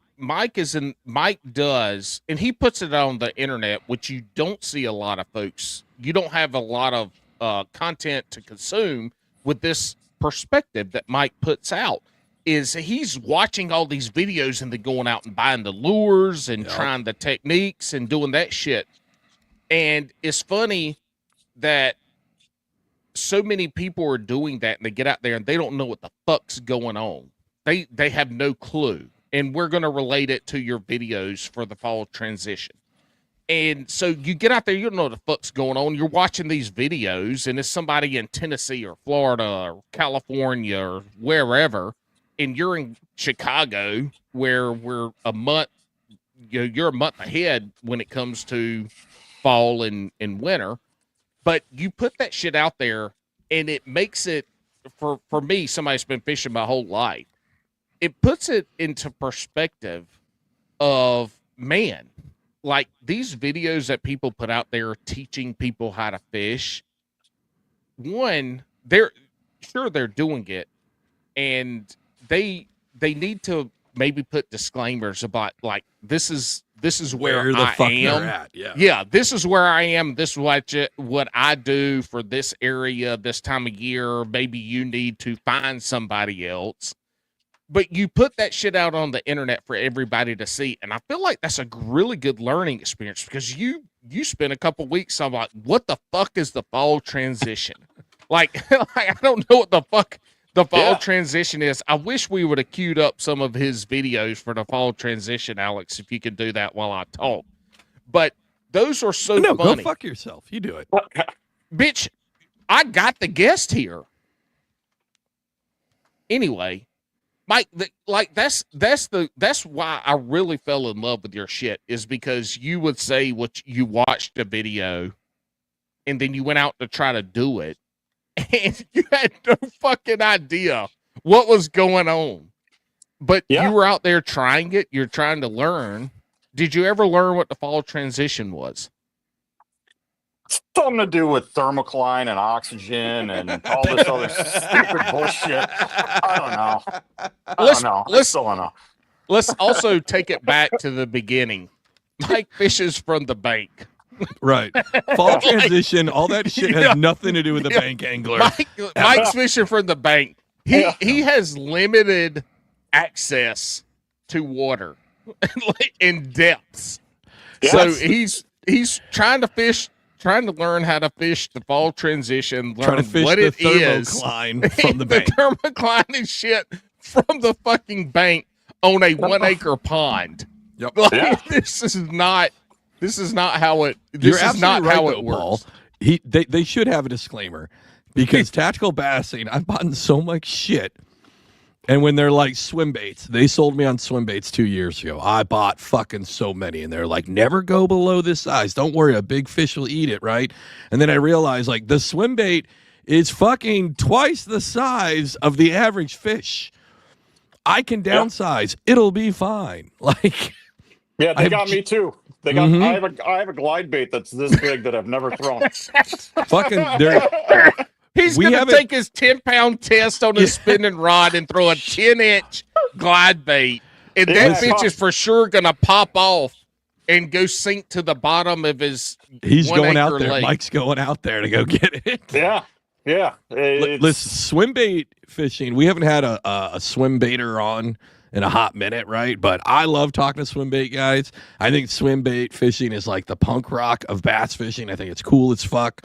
does, and he puts it on the internet, which you don't see a lot of folks. You don't have a lot of content to consume with this perspective that Mike puts out. Is he's watching all these videos and then going out and buying the lures and trying the techniques and doing that shit. And it's funny that so many people are doing that, and they get out there and they don't know what the fuck's going on. They have no clue. And we're going to relate it to your videos for the fall transition. And so you get out there, you don't know what the fuck's going on. You're watching these videos, and it's somebody in Tennessee or Florida or California or wherever, and you're in Chicago, where we're a month, you're a month ahead when it comes to fall and winter. But you put that shit out there, and it makes it, for me, somebody who's been fishing my whole life, it puts it into perspective of, man, like these videos that people put out there teaching people how to fish. One, they're doing it, and they need to maybe put disclaimers about like this is where the I fuck am. they're at. Yeah, this is where I am. This is what I do for this area this time of year. Maybe you need to find somebody else. but you put that shit out on the internet for everybody to see, and I feel like that's a really good learning experience because you spent a couple weeks on like, what the fuck is the fall transition? Like, I don't know what the fuck the fall transition is. I wish we would have queued up some of his videos for the fall transition, Alex, if you could do that while I talk. But those are so No, funny. go fuck yourself. You do it. Bitch, I got the guest here. Anyway, Mike, that's why I really fell in love with your shit, is because you would say what you watched a video and then you went out to try to do it and you had no fucking idea what was going on. But you were out there trying it, you're trying to learn. Did you ever learn what the fall transition was? Something to do with thermocline and oxygen and all this other stupid bullshit. I don't know. I still don't know. Let's also take it back to the beginning. Mike fishes from the bank. Right. Fall transition, all that shit has nothing to do with the bank angler. Mike's fishing from the bank. He has limited access to water in depths. Yes. So he's trying to learn how to fish the fall transition, learn what it is. From the bank. The thermocline and shit from the fucking bank on a 1 acre pond. Yep. Like, this is not how it. This is not how it works. Paul. They should have a disclaimer because tactical bassing. I've bought so much shit. And when they're like swim baits, they sold me on swim baits 2 years ago. I bought fucking so many, and they're like, never go below this size. Don't worry, a big fish will eat it, right? And then I realized, like, the swim bait is fucking twice the size of the average fish. I can downsize. It'll be fine. Like, yeah, they got me too. They got. I have a glide bait that's this big that I've never thrown. Fucking, they're. He's going to take his 10-pound test on his spinning rod and throw a 10-inch glide bait. And that bitch is for sure going to pop off and go sink to the bottom of his He's going out there. Lake. Mike's going out there to go get it. Yeah. Yeah. Listen, swim bait fishing. We haven't had a swim baiter on in a hot minute, right? But I love talking to swim bait guys. I think swim bait fishing is like the punk rock of bass fishing. I think it's cool as fuck.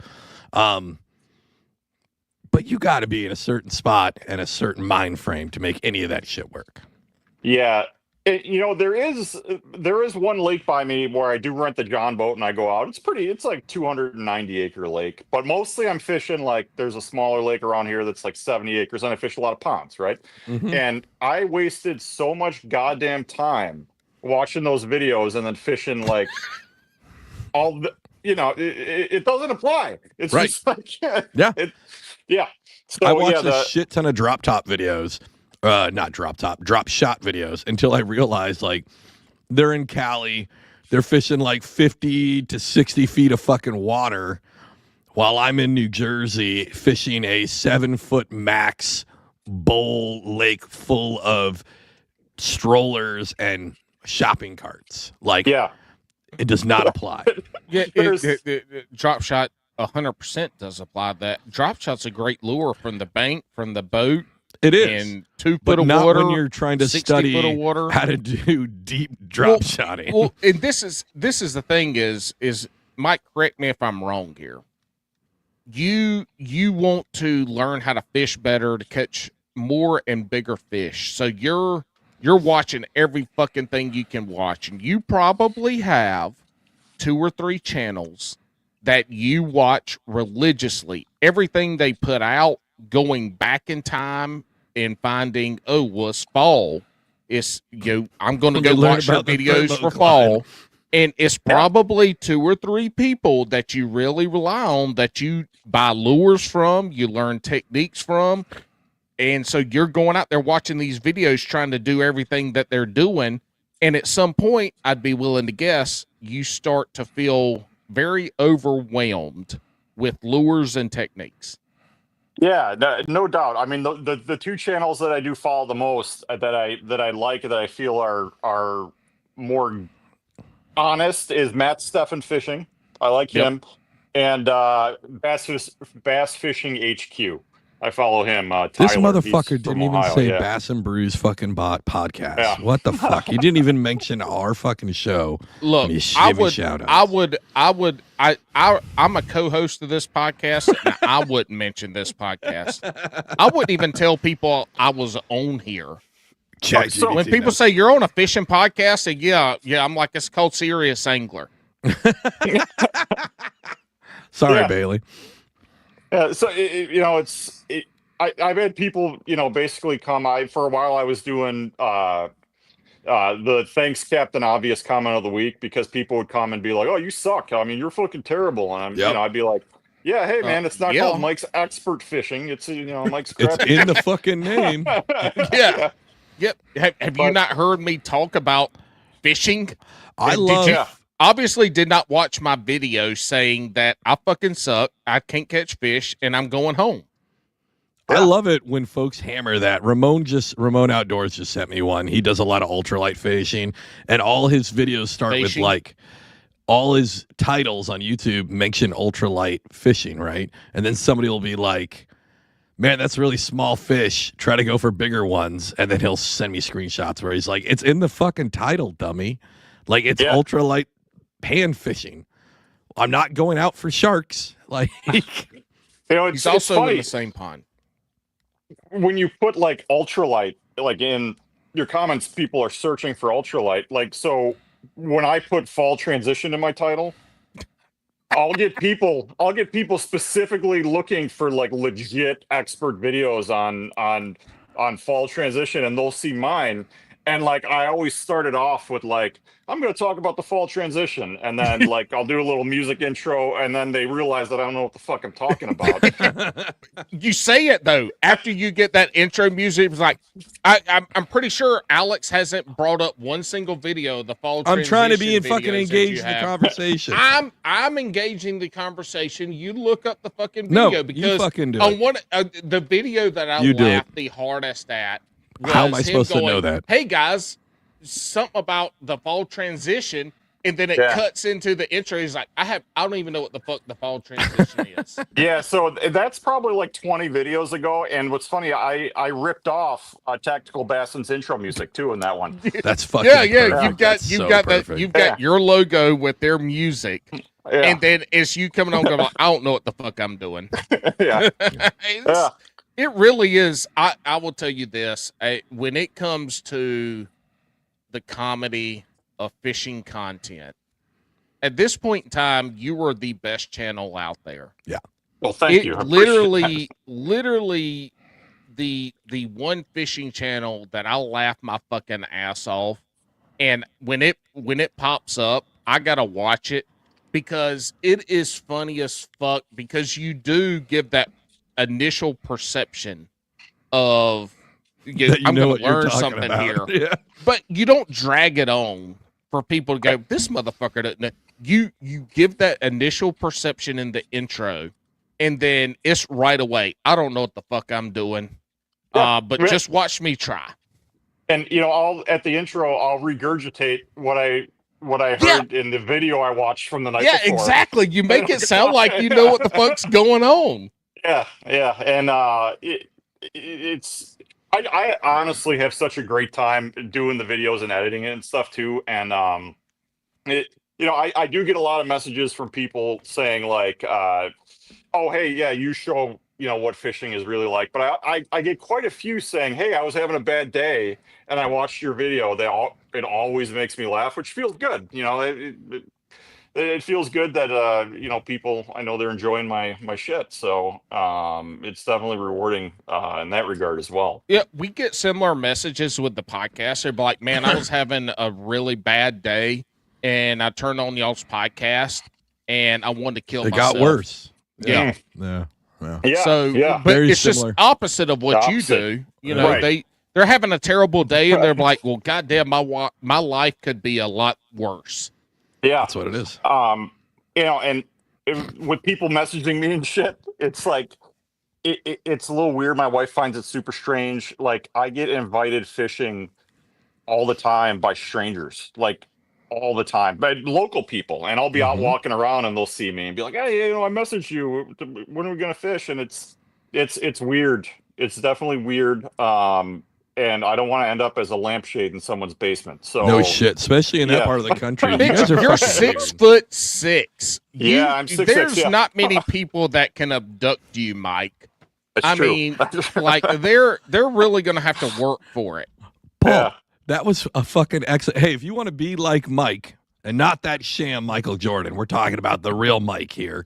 But you got to be in a certain spot and a certain mind frame to make any of that shit work. Yeah. There is one lake by me where I do rent the John boat and I go out. It's like 290 acre lake, but mostly I'm fishing like there's a smaller lake around here that's like 70 acres and I fish a lot of ponds, right? Mm-hmm. And I wasted so much goddamn time watching those videos and then fishing like all the, it doesn't apply. It's right. Just like, yeah. So I watched a shit ton of drop shot videos until I realized like they're in Cali, they're fishing like 50 to 60 feet of fucking water while I'm in New Jersey fishing a 7-foot max bowl lake full of strollers and shopping carts. Like, it does not apply. Drop shot 100% does apply. That drop shot's a great lure from the bank, from the boat. It is, and 2 but foot of not water, when you're trying to study how to do deep drop shotting. Well, and this is the thing is Mike, correct me if I'm wrong here. You want to learn how to fish better to catch more and bigger fish. So you're watching every fucking thing you can watch, and you probably have 2 or 3 channels that you watch religiously. Everything they put out, going back in time and finding, it's fall. It's I'm going to go watch your videos for fall. And it's probably 2 or 3 people that you really rely on, that you buy lures from, you learn techniques from. And so you're going out there watching these videos, trying to do everything that they're doing. And at some point, I'd be willing to guess, you start to feel very overwhelmed with lures and techniques. Yeah, no doubt. I mean, the 2 channels that I do follow the most, that I like, that I feel are more honest, is Matt Steffen Fishing. I like him, and Bass Fishing HQ. I follow him. Tyler. This He's motherfucker from didn't even Ohio, say yeah. Bass and Brews fucking podcast. Yeah. What the fuck? He didn't even mention our fucking show. Look, and he's I giving would, shout-outs. I'm a co-host of this podcast, and I wouldn't mention this podcast. I wouldn't even tell people I was on here. ChatGPT When people knows. say you're on a fishing podcast, and yeah, I'm like, it's called Serious Angler. Sorry, Yeah. Bailey. So I've had people, basically come. For a while I was doing the thanks Captain Obvious comment of the week, because people would come and be like, "Oh, you suck. I mean, you're fucking terrible." And Yep. I'd be like, "Yeah, hey man, it's not yeah. called Mike's Expert Fishing. It's Mike's It's Crappy." in the fucking name. Yeah. Yep. Have you not heard me talk about fishing? I Did love. you obviously did not watch my video saying that I fucking suck, I can't catch fish, and I'm going home. I love it when folks hammer that. Ramon Outdoors just sent me one. He does a lot of ultralight fishing, and all his videos start with Fishing? like all his titles on YouTube mention ultralight fishing, right? And then somebody will be like, "Man, that's really small fish. Try to go for bigger ones." And then he'll send me screenshots where he's like, "It's in the fucking title, dummy. Like it's ultralight pan fishing. I'm not going out for sharks." Like It's He's also funny. in the same pond. When you put like ultralight, like in your comments, people are searching for ultralight. Like, so when I put fall transition in my title, I'll get people specifically looking for like legit expert videos on fall transition, and they'll see mine. And like, I always started off with like, I'm going to talk about the fall transition, and then like I'll do a little music intro, and then they realize that I don't know what the fuck I'm talking about. You say it though after you get that intro music. It's like I'm pretty sure Alex hasn't brought up one single video of the fall. I'm trying to be transition fucking videos that engaged you in the have. conversation. I'm engaging the conversation. You look up the fucking No, video you because fucking do on it. one the video that I You do laughed the hardest at. How am I was him supposed to going, know that? Hey guys, something about the fall transition, and then it Yeah. cuts into the intro. He's like, I don't even know what the fuck the fall transition is. Yeah, so that's probably like 20 videos ago. And what's funny, I ripped off Tactical Basson's intro music too in that one. That's fucking Yeah, perfect. you've got That's you've so got that perfect. you've got your logo with their music, Yeah, and then it's you coming on going, I don't know what the fuck I'm doing. yeah, yeah. It really is. I will tell you this: when it comes to the comedy of fishing content, at this point in time, you are the best channel out there. Well, thank you. I Literally, the one fishing channel that I laugh my fucking ass off, and when it pops up, I gotta watch it because it is funny as fuck. Because you do give that initial perception of That you I'm know gonna what you're learn talking something about. here, Yeah. but you don't drag it on for people to go, this motherfucker doesn't know. You give that initial perception in the intro, and then it's right away. I don't know what the fuck I'm doing, but just watch me try. And I'll at the intro, I'll regurgitate what I heard in the video I watched from the night Yeah, before. exactly. You make it sound like you know what the fuck's going on. Yeah, and it's I honestly have such a great time doing the videos and editing it and stuff too. And I do get a lot of messages from people saying like, oh hey, yeah, you show what fishing is really like. But I get quite a few saying, hey, I was having a bad day and I watched your video. It always makes me laugh, which feels good. It feels good that people, I know they're enjoying my shit. So it's definitely rewarding in that regard as well. Yeah, we get similar messages with the podcast. They're like, man, I was having a really bad day and I turned on y'all's podcast and I wanted to kill It myself. got worse. Yeah. Yeah. Yeah. So, yeah. but Very it's similar. just opposite of what you do. You know, Right. they're having a terrible day and they're like, well, goddamn, my life could be a lot worse. Yeah. That's what it is. And with people messaging me and shit, it's like it's a little weird. My wife finds it super strange. Like I get invited fishing all the time by strangers, like all the time, by local people, and I'll be out walking around and they'll see me and be like, hey, I messaged you. When are we gonna fish? And it's It's weird. It's definitely weird. And I don't want to end up as a lampshade in someone's basement. So No shit, especially in that Yeah. part of the country. You guys are You're fucking 6'6". Yeah, I'm 6'6", There's yeah. not many people that can abduct you, Mike. That's I true. mean, like they're really gonna have to work for it. Paul, Yeah. that was a fucking excellent. Hey, if you want to be like Mike and not that sham Michael Jordan, we're talking about the real Mike here.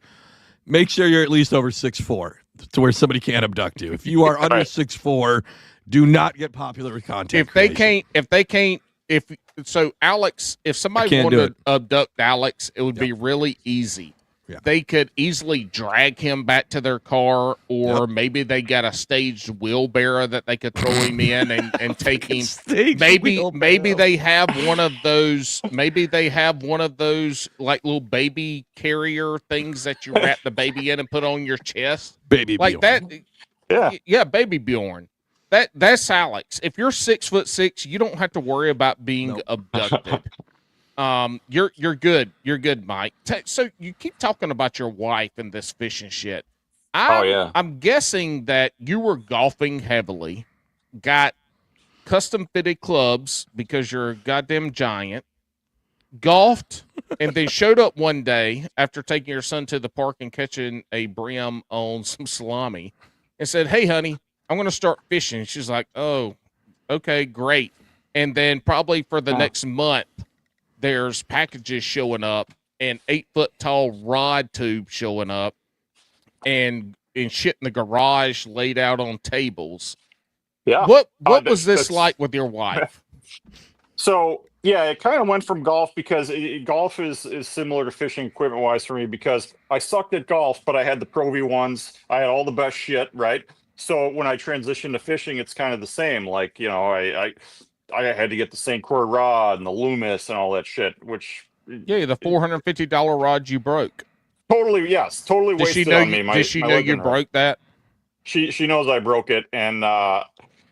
Make sure you're at least over 6'4" to where somebody can't abduct you. If you are under Right. 6'4", do not get popular with content. Alex, if somebody can't wanted do to abduct Alex, it would be really easy. Yeah. They could easily drag him back to their car, or maybe they got a staged wheelbarrow that they could throw him in and take him. Maybe they have one of those. Maybe they have one of those like little baby carrier things that you wrap the baby in and put on your chest, Baby like Bjorn. Yeah. Yeah, baby Bjorn. That's Alex. If you're 6'6", you don't have to worry about being abducted. You're good. You're good, Mike. So you keep talking about your wife and this fishing shit. I'm guessing that you were golfing heavily, got custom fitted clubs because you're a goddamn giant, golfed, and then showed up one day after taking your son to the park and catching a brim on some salami and said, "Hey, honey, I'm going to start fishing." She's like, "Oh, okay, great." And then probably for the next month, there's packages showing up and 8-foot tall rod tube showing up and shit in the garage laid out on tables. Yeah. What was this like with your wife? So yeah, it kind of went from golf because golf is similar to fishing equipment wise for me because I sucked at golf, but I had the Pro V1s. I had all the best shit, right? So when I transitioned to fishing, it's kind of the same. Like, you know, I had to get the St. Croix rod and the Loomis and all that shit, which Yeah, the $450 rod you broke. totally Does she wasted know on me. does she know you broke that? She knows I broke it, and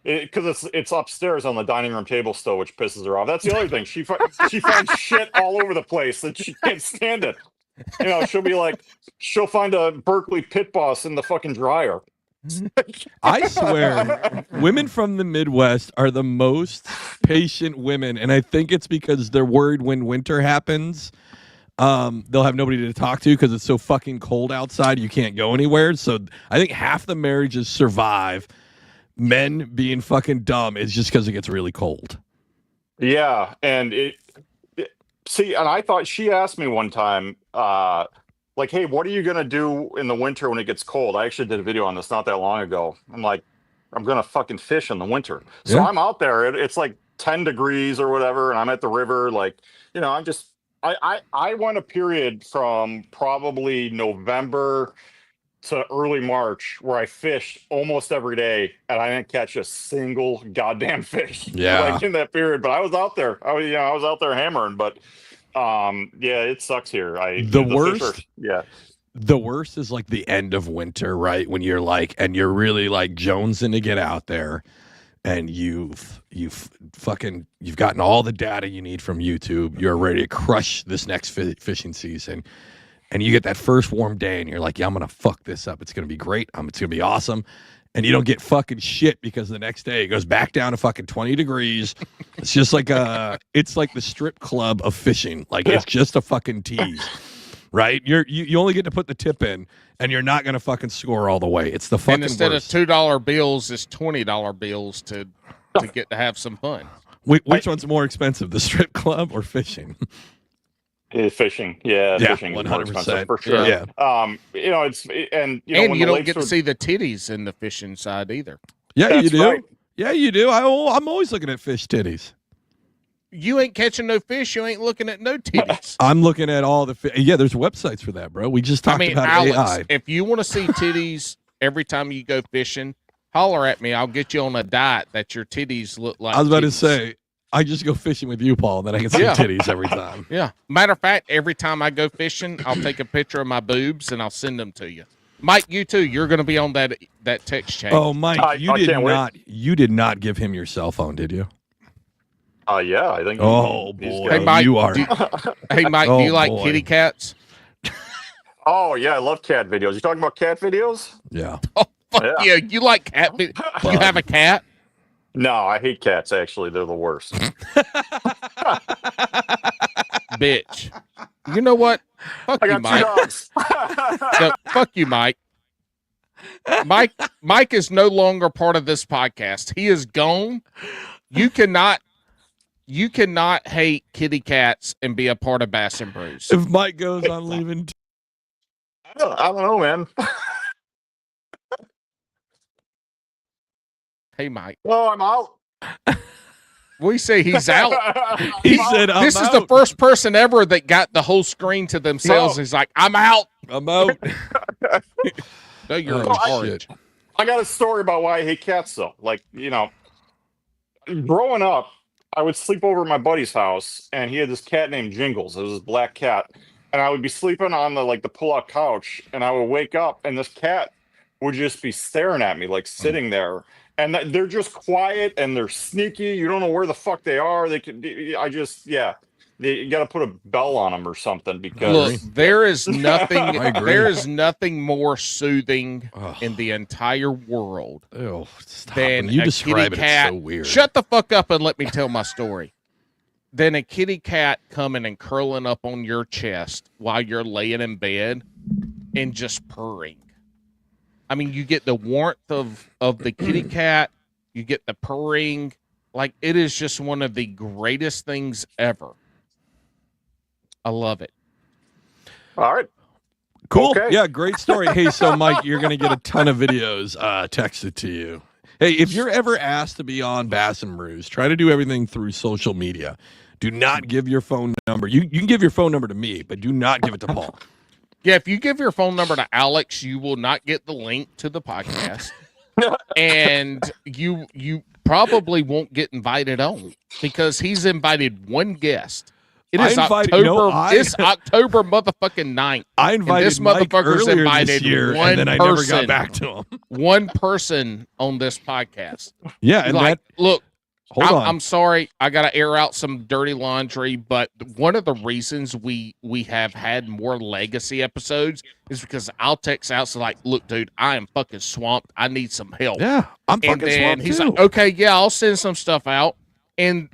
because it's upstairs on the dining room table still, which pisses her off. That's the other thing. She finds shit all over the place and she can't stand it. You know, she'll find a Berkeley Pit Boss in the fucking dryer. I swear, women from the Midwest are the most patient women, and I think it's because they're worried when winter happens, they'll have nobody to talk to because it's so fucking cold outside. You can't go anywhere. So I think half the marriages survive. Men being fucking dumb is just because it gets really cold. Yeah, and and I thought she asked me one time, like, "Hey, what are you gonna do in the winter when it gets cold?" I actually did a video on this not that long ago. I'm like, I'm gonna fucking fish in the winter. So Yeah. I'm out there. It's like 10 degrees or whatever, and I'm at the river. Like, you know, I went a period from probably November to early March where I fished almost every day, and I didn't catch a single goddamn fish. Yeah. Like in that period. But I was out there. I was out there hammering. But yeah, it sucks here. The worst. Fish yeah. The worst is like the end of winter, right? When you're like, and you're really like jonesing to get out there, and you've gotten all the data you need from YouTube. You're ready to crush this next fishing season, and you get that first warm day, and you're like, "Yeah, I'm gonna fuck this up. It's gonna be great. It's gonna be awesome." And you don't get fucking shit because the next day it goes back down to fucking 20 degrees. It's just like it's like the strip club of fishing. Like it's just a fucking tease. Right? You only get to put the tip in, and you're not gonna fucking score all the way. It's the fucking And instead worst. of $2 bills, it's $20 bills to get to have some fun. Which one's more expensive, the strip club or fishing? Fishing, fishing, 100% for sure. Yeah. You know, when You the don't lakes get to were- see the titties in the fishing side either. Yeah, you That's do. right. Yeah, you do. I'm always looking at fish titties. You ain't catching no fish. You ain't looking at no titties. I'm looking at all the yeah. There's websites for that, bro. We just talked about Alex, AI. if you want to see titties every time you go fishing, holler at me. I'll get you on a diet that your titties look like. I was about to titties. say, I just go fishing with you, Paul, and then I can see Yeah. titties every time. Yeah. Matter of fact, every time I go fishing, I'll take a picture of my boobs and I'll send them to you. Mike, you too. You're going to be on that text chain. Oh, Mike, I you can't wait. you did not give him your cell phone, did you? Yeah, I think. Oh, he's boy. got- Hey, Mike, you are. Hey, Mike, Oh, do you like boy. kitty cats? Oh yeah, I love cat videos. You talking about cat videos? Yeah. Fuck Yeah. yeah. You like cat? Do you have a cat? No, I hate cats. Actually, they're the worst. Bitch. You know what? Fuck I you, got two Mike. dogs. No, fuck you, Mike. Mike is no longer part of this podcast. He is gone. You cannot hate kitty cats and be a part of Bass and Brews. If Mike goes on leaving, I don't know, man. Hey, Mike. Oh, I'm out. We say he's out. he said, "I'm This is out. the first person ever that got the whole screen to themselves. No. He's like, I'm out. I'm out." No, you're Oh, in charge. shit. I got a story about why I hate cats, though. Like, growing up, I would sleep over at my buddy's house, and he had this cat named Jingles. It was this black cat, and I would be sleeping on the pull-out couch, and I would wake up, and this cat would just be staring at me, like sitting there. And they're just quiet and they're sneaky. You don't know where the fuck they are. You got to put a bell on them or something because Look, there is nothing. I agree. There is nothing more soothing Ugh. in the entire world Ew, stop. than When you a describe kitty it, cat. it's so weird. Shut the fuck up and let me tell my story. Than a kitty cat coming and curling up on your chest while you're laying in bed and just purring. I mean, you get the warmth of the kitty cat. You get the purring. Like, it is just one of the greatest things ever. I love it. all right. Cool. Okay. Yeah, great story. Hey, so Mike, you're going to get a ton of videos texted to you. Hey, if you're ever asked to be on Bass and Brews, try to do everything through social media. Do not give your phone number. You can give your phone number to me, but do not give it to Paul. Yeah, if you give your phone number to Alex, you will not get the link to the podcast. And you probably won't get invited on because he's invited one guest. It is it's October motherfucking 9th. I invited this Mike motherfucker's earlier invited this year, one and then I never got person. back to him. One person on this podcast. Yeah, and Like, look, hold on. I'm sorry, I got to air out some dirty laundry, but one of the reasons we have had more legacy episodes is because I'll text out, so like, look, dude, I am fucking swamped. I need some help. Yeah, I'm And fucking then swamped he's too. like, okay, yeah, I'll send some stuff out. And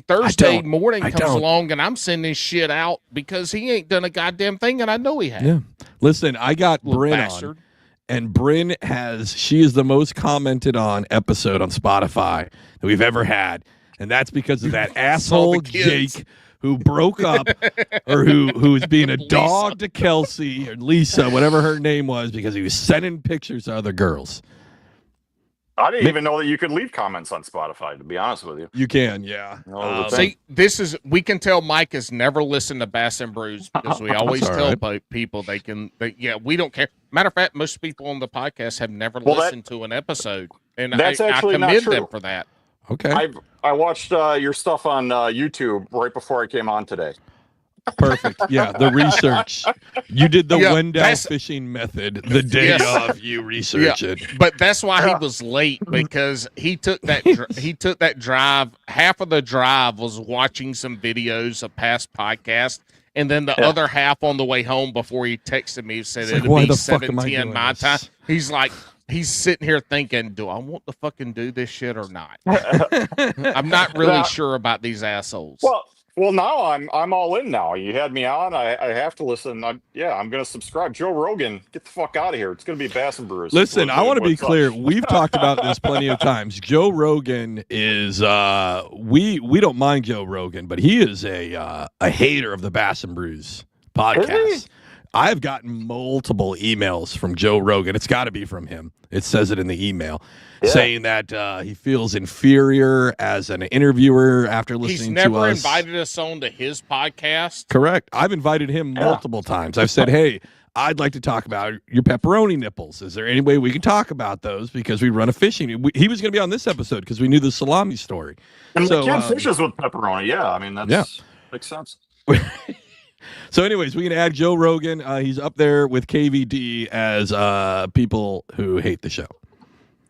Thursday don't. morning I comes don't. along, and I'm sending shit out because he ain't done a goddamn thing, and I know he has. Yeah. Listen, I got Little Bryn bastard. on, and Bryn she is the most commented on episode on Spotify that we've ever had. And that's because of that asshole kids. Jake who broke up or who was being a dog to Kelsey or Lisa, whatever her name was, because he was sending pictures to other girls. I didn't even know that you could leave comments on Spotify, to be honest with you. You can, yeah. No, See, we can tell Mike has never listened to Bass and Brews because we always all tell right. people we don't care. Matter of fact, most people on the podcast have never Well, listened to an episode, and that's I actually not commend true. them for that. Okay. I watched your stuff on YouTube right before I came on today. Perfect. Yeah, the research. You did the Yeah, Wendell fishing method the day Yes. of you research it. But that's why he was late because he took that drive. Half of the drive was watching some videos of past podcasts, and then the other half on the way home before he texted me said It's like, it'll why be the fuck am I 7:10 doing my this? time. He's like, he's sitting here thinking, do I want to fucking do this shit or not? I'm not really Now- sure about these assholes. Well, now I'm all in now. You had me on. I have to listen. I'm going to subscribe. Joe Rogan, get the fuck out of here. It's going to be Bass and Brews. Listen, I want to be What's up? clear. We've talked about this plenty of times. Joe Rogan is we don't mind Joe Rogan, but he is a hater of the Bass and Brews podcast. I've gotten multiple emails from Joe Rogan. It's got to be from him. It says it in the email, saying that he feels inferior as an interviewer after he's listening never to us. invited us on to his podcast. Correct. I've invited him multiple times. I've said, hey, I'd like to talk about your pepperoni nipples. Is there any way we can talk about those? Because we run a fishing. He was going to be on this episode because we knew the salami story. And So, the kid fishes with pepperoni. Yeah, I mean, that's makes sense. So anyways, we can add Joe Rogan. He's up there with KVD as people who hate the show.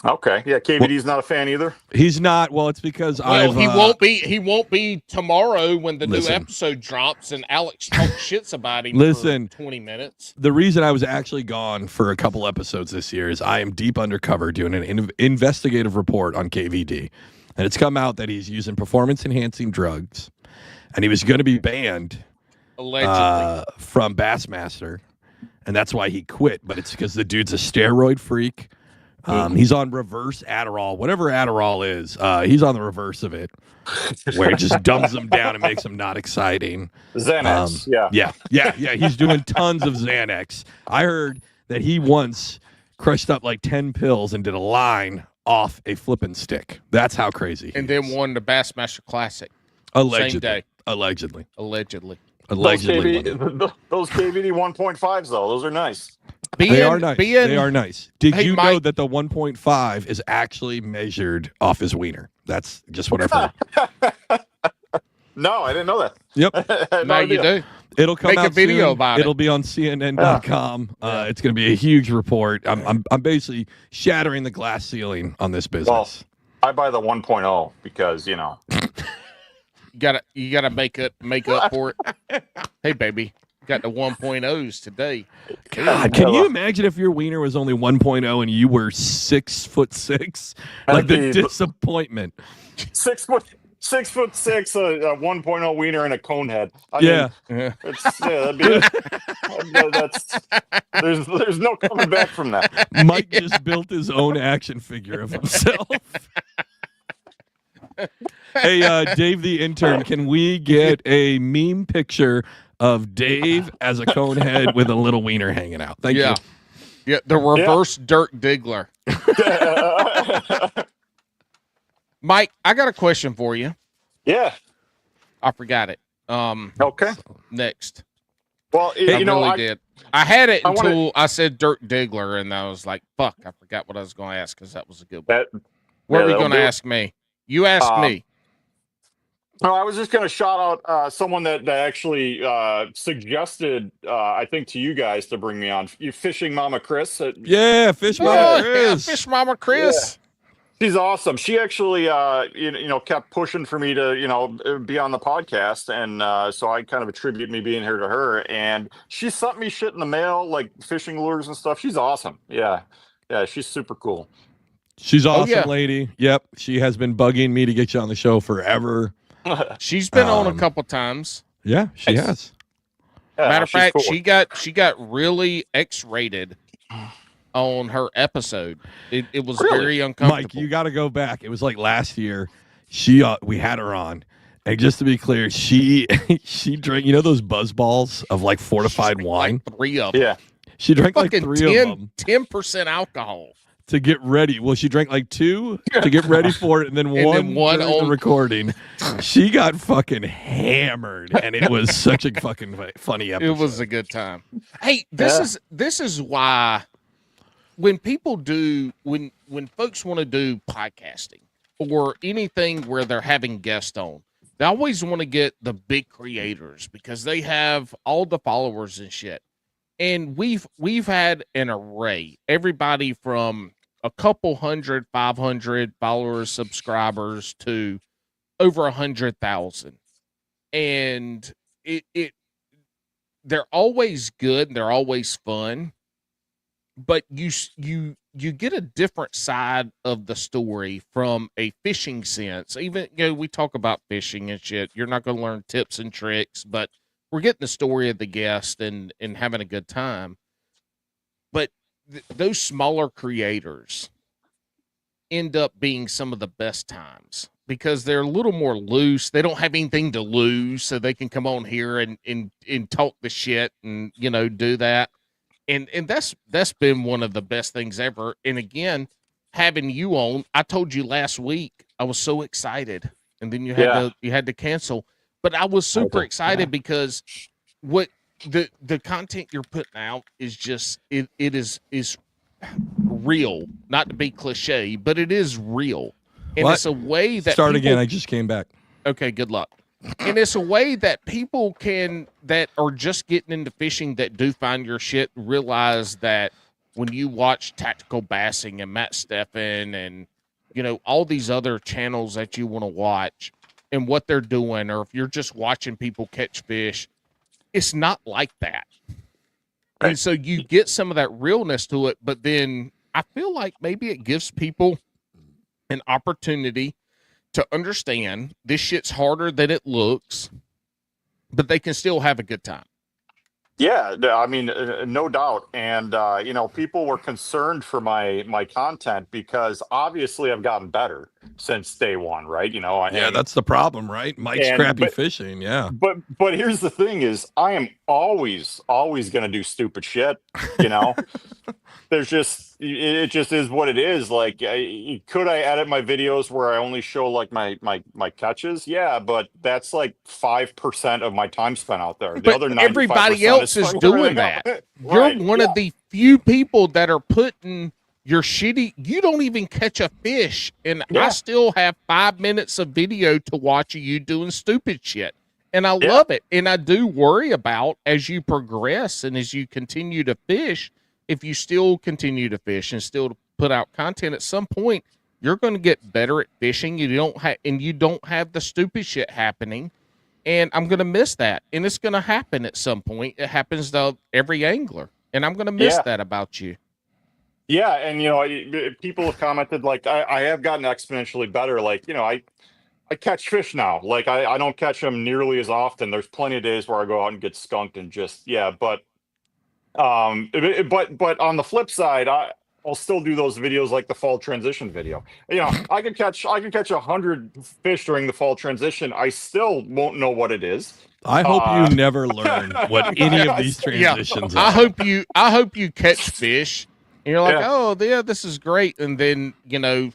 Okay. Yeah, KVD's not a fan either. He's not. Well, it's because He won't be tomorrow when the new episode drops and Alex talks shits about him for 20 minutes. The reason I was actually gone for a couple episodes this year is I am deep undercover doing an investigative report on KVD. And it's come out that he's using performance-enhancing drugs, and he was going to be banned allegedly from Bassmaster, and that's why he quit. But it's because the dude's a steroid freak. He's on reverse Adderall, whatever Adderall is. He's on the reverse of it, where it just dumbs him down and makes him not exciting. Xanax, yeah. He's doing tons of Xanax. I heard that he once crushed up like 10 pills and did a line off a flipping stick. That's how crazy he and is. then won the Bassmaster Classic. Allegedly. Same day. Allegedly. Those KVD 1.5s, though, those are nice. They are nice. They are nice. Did you know Mike, that the 1.5 is actually measured off his wiener? That's just what I've heard. No, I didn't know that. Yep. Now you do. It'll come Make out a video soon. about it. It'll be on CNN.com. It's going to be a huge report. I'm basically shattering the glass ceiling on this business. Well, I buy the 1.0 because, you gotta make up for it. Hey, baby, got the 1.0s today. God, can you imagine if your wiener was only 1.0 and you were 6'6"? Like the disappointment. 6'6", a 1.0 wiener and a cone head. That'd be there's no coming back from that. Mike just built his own action figure of himself. Hey, Dave the intern, can we get a meme picture of Dave as a cone head with a little wiener hanging out? Thank you. Yeah, the reverse Dirk Diggler. Mike, I got a question for you. Yeah. I forgot it. Okay. Next. Well, I did. I had it until I said Dirk Diggler, and I was like, fuck, I forgot what I was going to ask because that was a good one. What were you going to ask me? You asked me. No, I was just going to shout out someone that actually suggested, I think, to you guys to bring me on. Fishing Mama Chris. Fish Mama Chris. Yeah, Fish Mama Chris. Yeah. She's awesome. She actually, kept pushing for me to, be on the podcast, and so I kind of attribute me being here to her. And she sent me shit in the mail, like fishing lures and stuff. She's awesome. Yeah, she's super cool. She's awesome, lady. Yep, she has been bugging me to get you on the show forever. She's been on a couple times. Yeah, she has. Yeah, Matter of fact, cool. she got really X-rated on her episode. It was very uncomfortable. Mike, you got to go back. It was like last year. We had her on, and just to be clear, she drank those buzz balls of like fortified wine. Like 3 of them. Yeah, she drank like 3 of them. 10% alcohol. To get ready. Well, she drank like 2 to get ready for it, and then one on the recording. She got fucking hammered, and it was such a fucking funny episode. It was a good time. Hey, this is why when people do when folks want to do podcasting or anything where they're having guests on, they always want to get the big creators because they have all the followers and shit. And we've had an array, everybody from a couple 100, 500 followers, subscribers to over 100,000. And they're always good. They're always fun, but you get a different side of the story from a fishing sense. Even, we talk about fishing and shit. You're not going to learn tips and tricks, but we're getting the story of the guest and having a good time. But those smaller creators end up being some of the best times because they're a little more loose. They don't have anything to lose, so they can come on here and talk the shit and, do that. And that's been one of the best things ever. And again, having you on, I told you last week, I was so excited. And then you had to cancel. But I was super excited because what the content you're putting out is just it is real, not to be cliche, but it is real. And it's a way that again. I just came back. Okay, good luck. And it's a way that people that are just getting into fishing that do find your shit realize that when you watch Tactical Bassing and Matt Steffen and, all these other channels that you want to watch and what they're doing, or if you're just watching people catch fish, it's not like that. Right. And so you get some of that realness to it, but then I feel like maybe it gives people an opportunity to understand this shit's harder than it looks, but they can still have a good time. Yeah, I mean, no doubt. And, people were concerned for my content because obviously I've gotten better since day one, right? Yeah, that's the problem, right? Mike's crappy fishing, yeah. But here's the thing is I am always going to do stupid shit, There's it just is what it is. Like, could I edit my videos where I only show like my catches? Yeah, but that's like 5% of my time spent out there. The but other 95% everybody else is doing that. You're one of the few people that are putting your shitty. You don't even catch a fish, and I still have 5 minutes of video to watch of you doing stupid shit. And I love it. And I do worry about as you progress and as you continue to fish. If you still continue to fish and still put out content, at some point you're going to get better at fishing. You don't have the stupid shit happening, and I'm going to miss that. And it's going to happen at some point. It happens to every angler, and I'm going to miss that about you. Yeah, and people have commented like I have gotten exponentially better. Like I catch fish now. Like I don't catch them nearly as often. There's plenty of days where I go out and get skunked and but on the flip side, I'll still do those videos like the fall transition video. I can catch 100 fish during the fall transition. I still won't know what it is. I hope you never learn what any of these transitions are. I hope you catch fish and you're like, oh yeah, this is great. And then,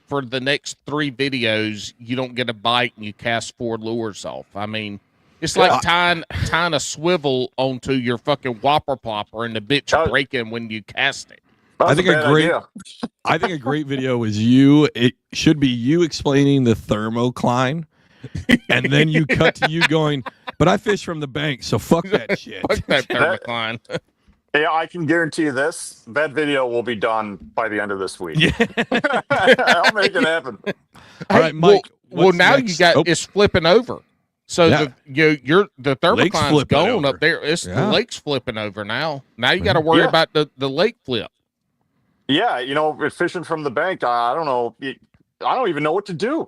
for the next 3 videos, you don't get a bite and you cast 4 lures off. I mean, it's like tying a swivel onto your fucking whopper plopper and the bitch breaking when you cast it. I think a great video is you. It should be you explaining the thermocline, and then you cut to you going, "But I fish from the bank, so fuck that shit." Fuck that thermocline. Yeah, I can guarantee this. That video will be done by the end of this week. Yeah. I'll make it happen. All right, Mike. Well, now next? It's flipping over. So the thermocline's going up there. The lake's flipping over now. Now you got to worry about the lake flip. Yeah, fishing from the bank. I don't know. I don't even know what to do.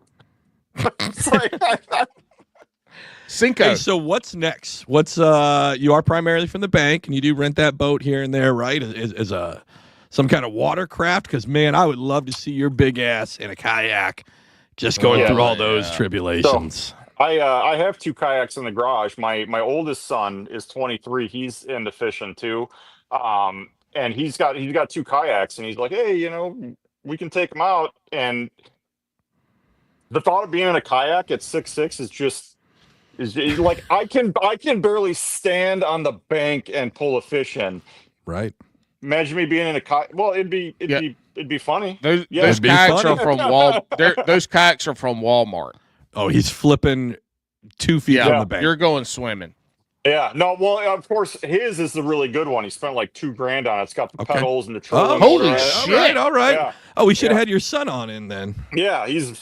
It's like, Cinco. Hey, so what's next? What's you are primarily from the bank, and you do rent that boat here and there, right? As some kind of watercraft? Because man, I would love to see your big ass in a kayak, just going through all those tribulations. So, I have 2 kayaks in the garage. My oldest son is 23. He's into fishing too, and he's got 2 kayaks, and he's like, hey, we can take them out. And the thought of being in a kayak at 6'6" is like I can barely stand on the bank and pull a fish in. Right. Imagine me being in a kayak. Well, it'd be funny. Those kayaks are from those kayaks are from Walmart. Oh, he's flipping 2 feet on the bank. You're going swimming. Yeah, no, well, of course, his is the really good one. He spent like $2,000 on it. It's got the pedals and the trolling. Holy shit! All right. Yeah. Oh, we should have had your son on in then. Yeah, he is his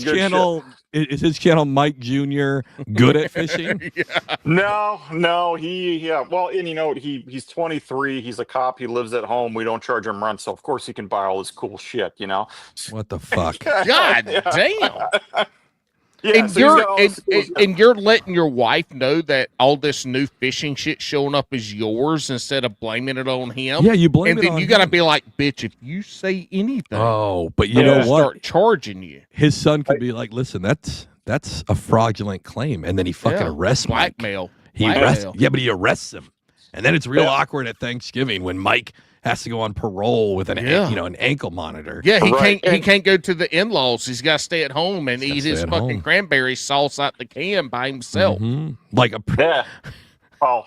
channel. Shit. Is his channel Mike Jr. good at fishing? No, well, and he's 23. He's a cop. He lives at home. We don't charge him rent, so of course he can buy all this cool shit. What the fuck? God damn. Yeah, and you're letting your wife know that all this new fishing shit showing up is yours instead of blaming it on him. Yeah, you blame it on him. And then you got to be like, bitch, if you say anything. Oh, but you know what? Start charging you. His son could be like, listen, that's a fraudulent claim. And then he fucking arrests Mike. Blackmail. But he arrests him. And then it's real awkward at Thanksgiving when Mike has to go on parole with an ankle monitor. Yeah, he can't go to the in-laws. He's got to stay at home and eat his fucking cranberry sauce out the can by himself. Mm-hmm. Like a Oh,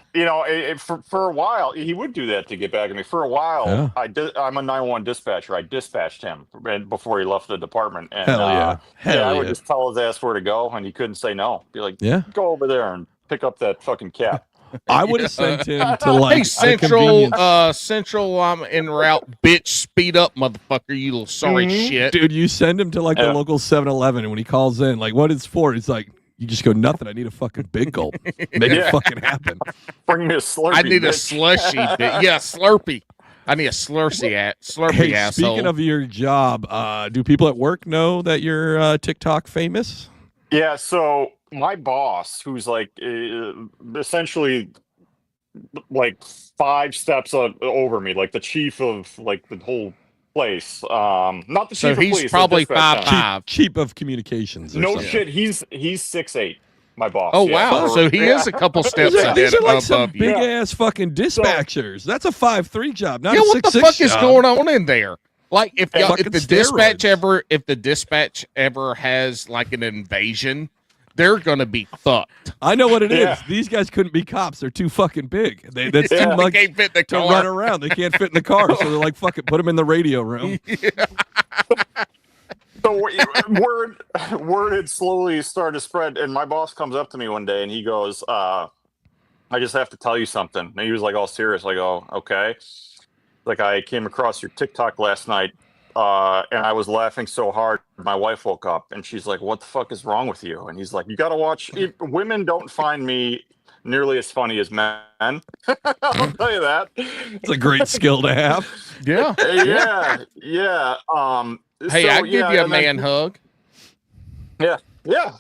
for a while he would do that to get back at me. For a while, I'm a 911 dispatcher. I dispatched him before he left the department. And, I would just tell his ass where to go, and he couldn't say no. Be like, go over there and pick up that fucking cat. I would have sent him to like Hey, a Central, convenience. Central, I'm en route. Bitch, speed up, motherfucker, you little sorry shit. Dude, you send him to like the Yeah. local 7-Eleven, and when he calls in, like, what it's for? He's like, you just go, nothing. I need a fucking big gulp. Make it Yeah. fucking happen. Bring me a Slurpee. I need a bitch. slushy. Yeah, Slurpee. I need a Slurpee Hey, asshole. speaking of your job, do people at work know that you're TikTok famous? Yeah, so my boss, who's like essentially like 5 steps over me, like the chief of like the whole place. Not the So chief of he's police, the probably dispatch center. 5'5". Cheap of communications. Or No something. shit, he's 6'8". My boss. Oh yeah. wow! Or- So he yeah. is a couple These steps are, these ahead are like some above you. big ass fucking dispatchers. That's a 5'3" job, not Yeah, a what the 6'6" fuck is job. going on in there? Like if y'all, Fucking if the dispatch steroids. if the dispatch ever has like an invasion, they're gonna be fucked. I know what it is. Yeah. These guys couldn't be cops. They're too fucking big. That's Yeah. too They much can't fit the to car. run around. They can't fit in the car, so they're like, fuck it, put them in the radio room. So word had slowly started to spread, and my boss comes up to me one day and he goes, "I just have to tell you something." And he was like all serious. I go, "Okay." Like, I came across your TikTok last night, and I was laughing so hard. My wife woke up and she's like, "What the fuck is wrong with you?" And he's like, "You got to watch. Women don't find me nearly as funny as men." I'll tell you that. It's a great skill to have. Yeah. Yeah. Hey, so, I'd give yeah, you a and then- man hug. Yeah.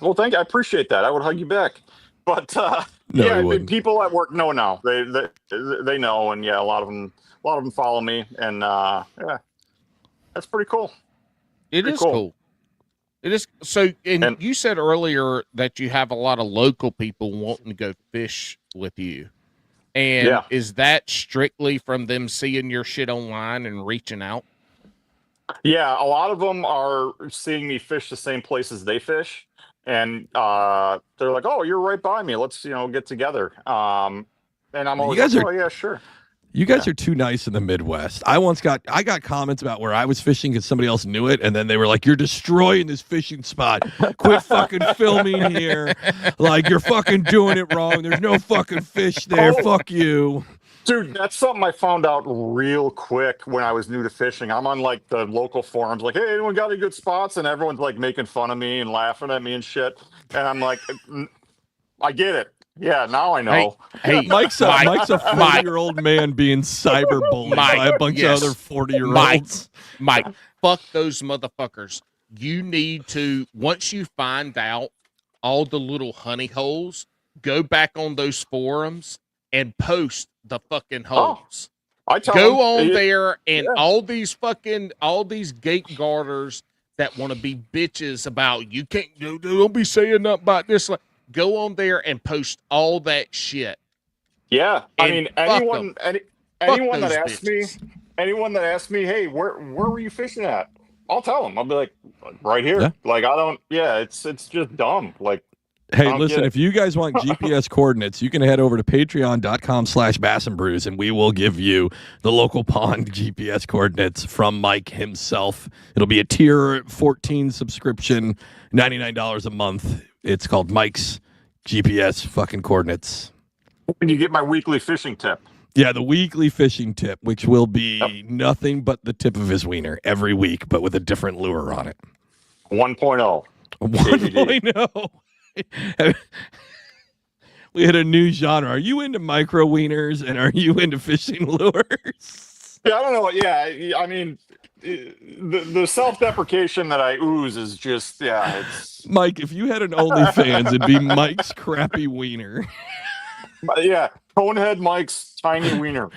Well, thank you. I appreciate that. I would hug you back. But No, yeah, you I mean, wouldn't. people at work know now. They know, and yeah, a lot of them follow me, and yeah, that's pretty cool. It Pretty is cool. cool. It is so. And And- you said earlier that you have a lot of local people wanting to go fish with you. And Yeah. is that strictly from them seeing your shit online and reaching out? Yeah, a lot of them are seeing me fish the same places they fish, and they're like, "Oh, you're right by me. Let's get together." And I'm always guys like, are- "Oh yeah, sure." You guys are too nice in the Midwest. I got comments about where I was fishing because somebody else knew it, and then they were like, "You're destroying this fishing spot. Quit fucking filming here. Like, you're fucking doing it wrong. There's no fucking fish there. Oh. Fuck you." Dude, that's something I found out real quick when I was new to fishing. I'm on like the local forums, like, "Hey, anyone got any good spots?" And everyone's like making fun of me and laughing at me and shit. And I'm like, I get it. Yeah, now I know. Hey, Mike's a 40-year-old man being cyberbullied by a bunch yes. of other 40-year-olds. Mike, fuck those motherfuckers. You need to, once you find out all the little honey holes, go back on those forums and post the fucking holes. I tell Go them, on it- there and yeah. all these gate guarders that want to be bitches about you can't don't be saying nothing about this. Like, go on there and post all that shit. Yeah, I And mean, fuck anyone that those asks bitches. me, "Hey, where were you fishing at?" I'll tell them. I'll be like, "Right here." Yeah. Like, I don't. Yeah, it's just dumb. Like, Hey, don't listen, get it. if you guys want GPS coordinates, you can head over to patreon.com/Bass and Brews, and we will give you the local pond GPS coordinates from Mike himself. It'll be a tier 14 subscription, $99 a month. It's called Mike's GPS fucking coordinates. when you get my weekly fishing tip. Yeah, the weekly fishing tip, which will be nothing but the tip of his wiener every week, but with a different lure on it. 1.0. 1.0. We had a new genre. Are you into micro wieners and are you into fishing lures? Yeah, I don't know. Yeah, I mean, the self-deprecation that I ooze is just, yeah, it's, Mike, if you had an OnlyFans, it'd be Mike's crappy wiener. yeah, Conehead Mike's tiny wiener.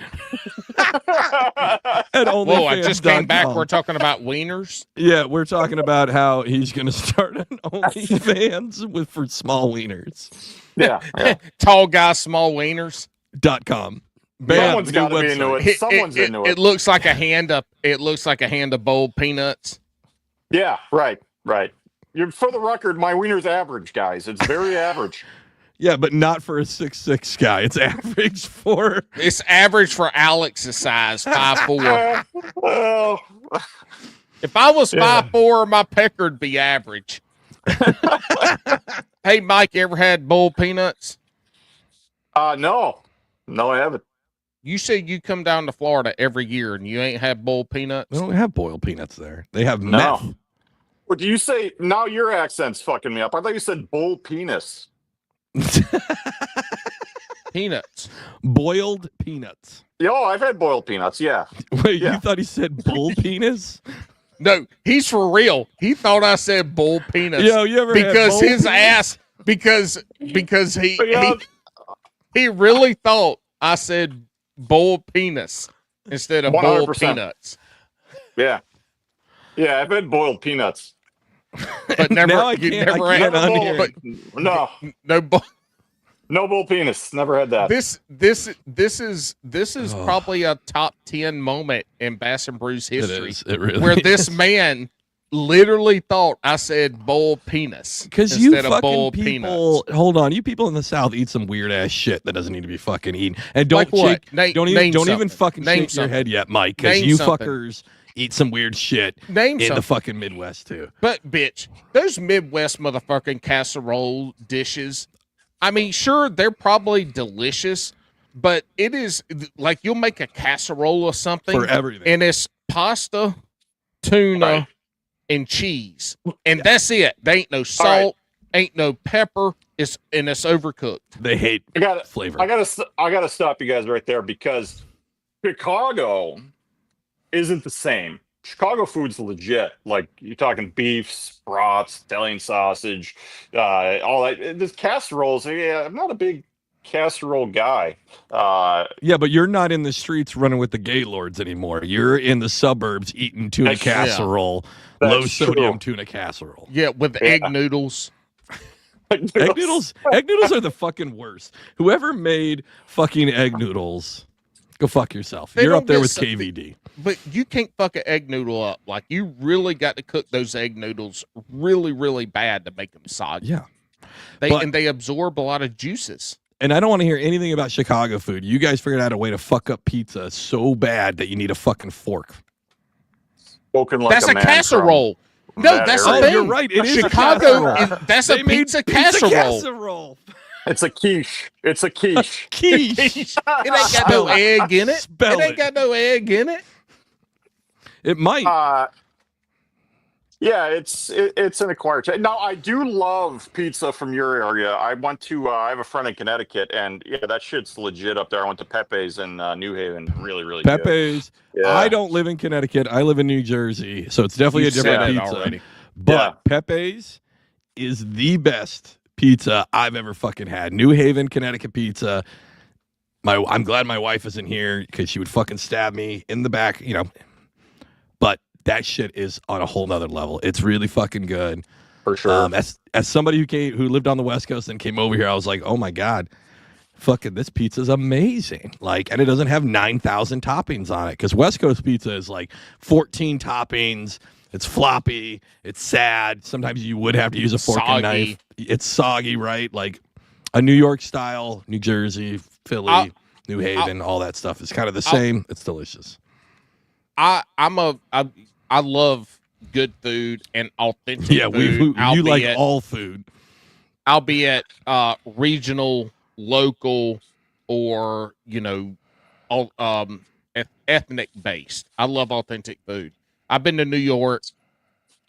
At Whoa, I just came back. OnlyFans.com. We're talking about wieners. Yeah, we're talking about how he's going to start an OnlyFans for small wieners. Yeah, yeah. Tall guy, small wieners. .com. Bam, Someone's new got to be website. into it. Someone's into It it. looks like a hand up. It looks like a hand of boiled peanuts. Yeah, right. For the record, my wiener's average, guys. It's very average. Yeah, but not for a 6'6" guy. It's average for... It's average for Alex's size, 5'4". Well, If I was Yeah. 5'4", my pecker'd be average. Hey, Mike, you ever had boiled peanuts? no. No, I haven't. You said you come down to Florida every year and you ain't had boiled peanuts? They don't have boiled peanuts there. They have No. meth. What do you say? Now your accent's fucking me up. I thought you said bull penis. Peanuts. Boiled peanuts. Yo, I've had boiled peanuts. Yeah. Wait, Yeah. you thought he said bull penis? No, he's for real. He thought I said bull peanuts. Yo, you ever had because bull his penis? ass because Yeah. he really thought I said bull penis instead of bull 100%. peanuts. Yeah. Yeah, I've had boiled peanuts. But never Now I you can't- never I had can't Never unhear bull- but no, no bull. no bull penis. Never had that. This is Oh. probably a top 10 moment in Bass and Brews It history is. It really where this is. man literally thought I said bull penis Because you instead of bull fucking people, peanuts. hold on, you people in the South eat some weird ass shit that doesn't need to be fucking eaten. And don't Like what? shake, Name don't even something. fucking Name shake your something. head yet, Mike, because Name you something. fuckers eat some weird shit Name in something. the fucking Midwest too. But bitch, those Midwest motherfucking casserole dishes, I mean, sure, they're probably delicious, but it is like you'll make a casserole or something For everything. and it's pasta, tuna, Right. and cheese. And that's it. There ain't no salt, All right. ain't no pepper, it's overcooked. They hate I got flavor. I gotta stop you guys right there because Chicago isn't the same. Chicago food's legit. Like you're talking beef, brats, Italian sausage, all that. This casseroles. Yeah, I'm not a big casserole guy. Yeah, but you're not in the streets running with the Gaylords anymore. You're in the suburbs eating tuna That's true. casserole, That's low sodium true. tuna casserole. Yeah, with Yeah. egg noodles. Egg noodles are the fucking worst. Whoever made fucking egg noodles, go fuck yourself. They You're don't up there get with so- KVD. But you can't fuck an egg noodle up. Like you really got to cook those egg noodles really, really bad to make them soggy. Yeah. They but- they absorb a lot of juices. And I don't want to hear anything about Chicago food. You guys figured out a way to fuck up pizza so bad that you need a fucking fork. Spoken like That's a man casserole. from No, that that's area. the thing. you're right. It is a Chicago. casserole. That's They a made pizza casserole. It's a quiche. It's a quiche. Quiche. It ain't got no egg in it. Spell It ain't it. got no egg in it. It might. Yeah, it's an acquired taste. Now I do love pizza from your area. I went to I have a friend in Connecticut, and yeah, that shit's legit up there. I went to Pepe's in New Haven. Really, really good. Pepe's. Yeah. I don't live in Connecticut. I live in New Jersey. So it's definitely You a different said it pizza. already. But Pepe's is the best pizza I've ever fucking had. New Haven, Connecticut pizza. I'm glad my wife isn't here because she would fucking stab me in the back, you know. But that shit is on a whole nother level. It's really fucking good. For sure. As somebody who lived on the West Coast and came over here, I was like, oh my God, fucking this pizza's amazing. Like, and it doesn't have 9,000 toppings on it because West Coast pizza is like 14 toppings. It's floppy. It's sad. Sometimes you would have to use a fork and Soggy. knife. It's soggy, right? Like a New York style, New Jersey, Philly, New Haven, all that stuff is kind of the same. It's delicious. I love good food and authentic Yeah, food. you like all food. Albeit regional, local, or all ethnic based. I love authentic food. I've been to New York.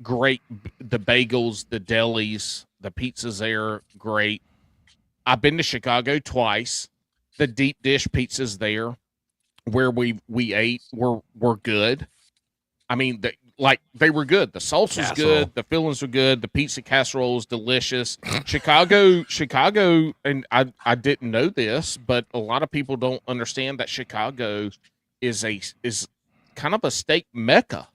Great, the bagels, the delis, the pizzas there, great. I've been to Chicago twice. The deep dish pizzas there, where we ate, were good. I mean, they were good. The sauce was good. The fillings were good. The pizza casserole was delicious. Chicago, and I didn't know this, but a lot of people don't understand that Chicago is kind of a steak mecca.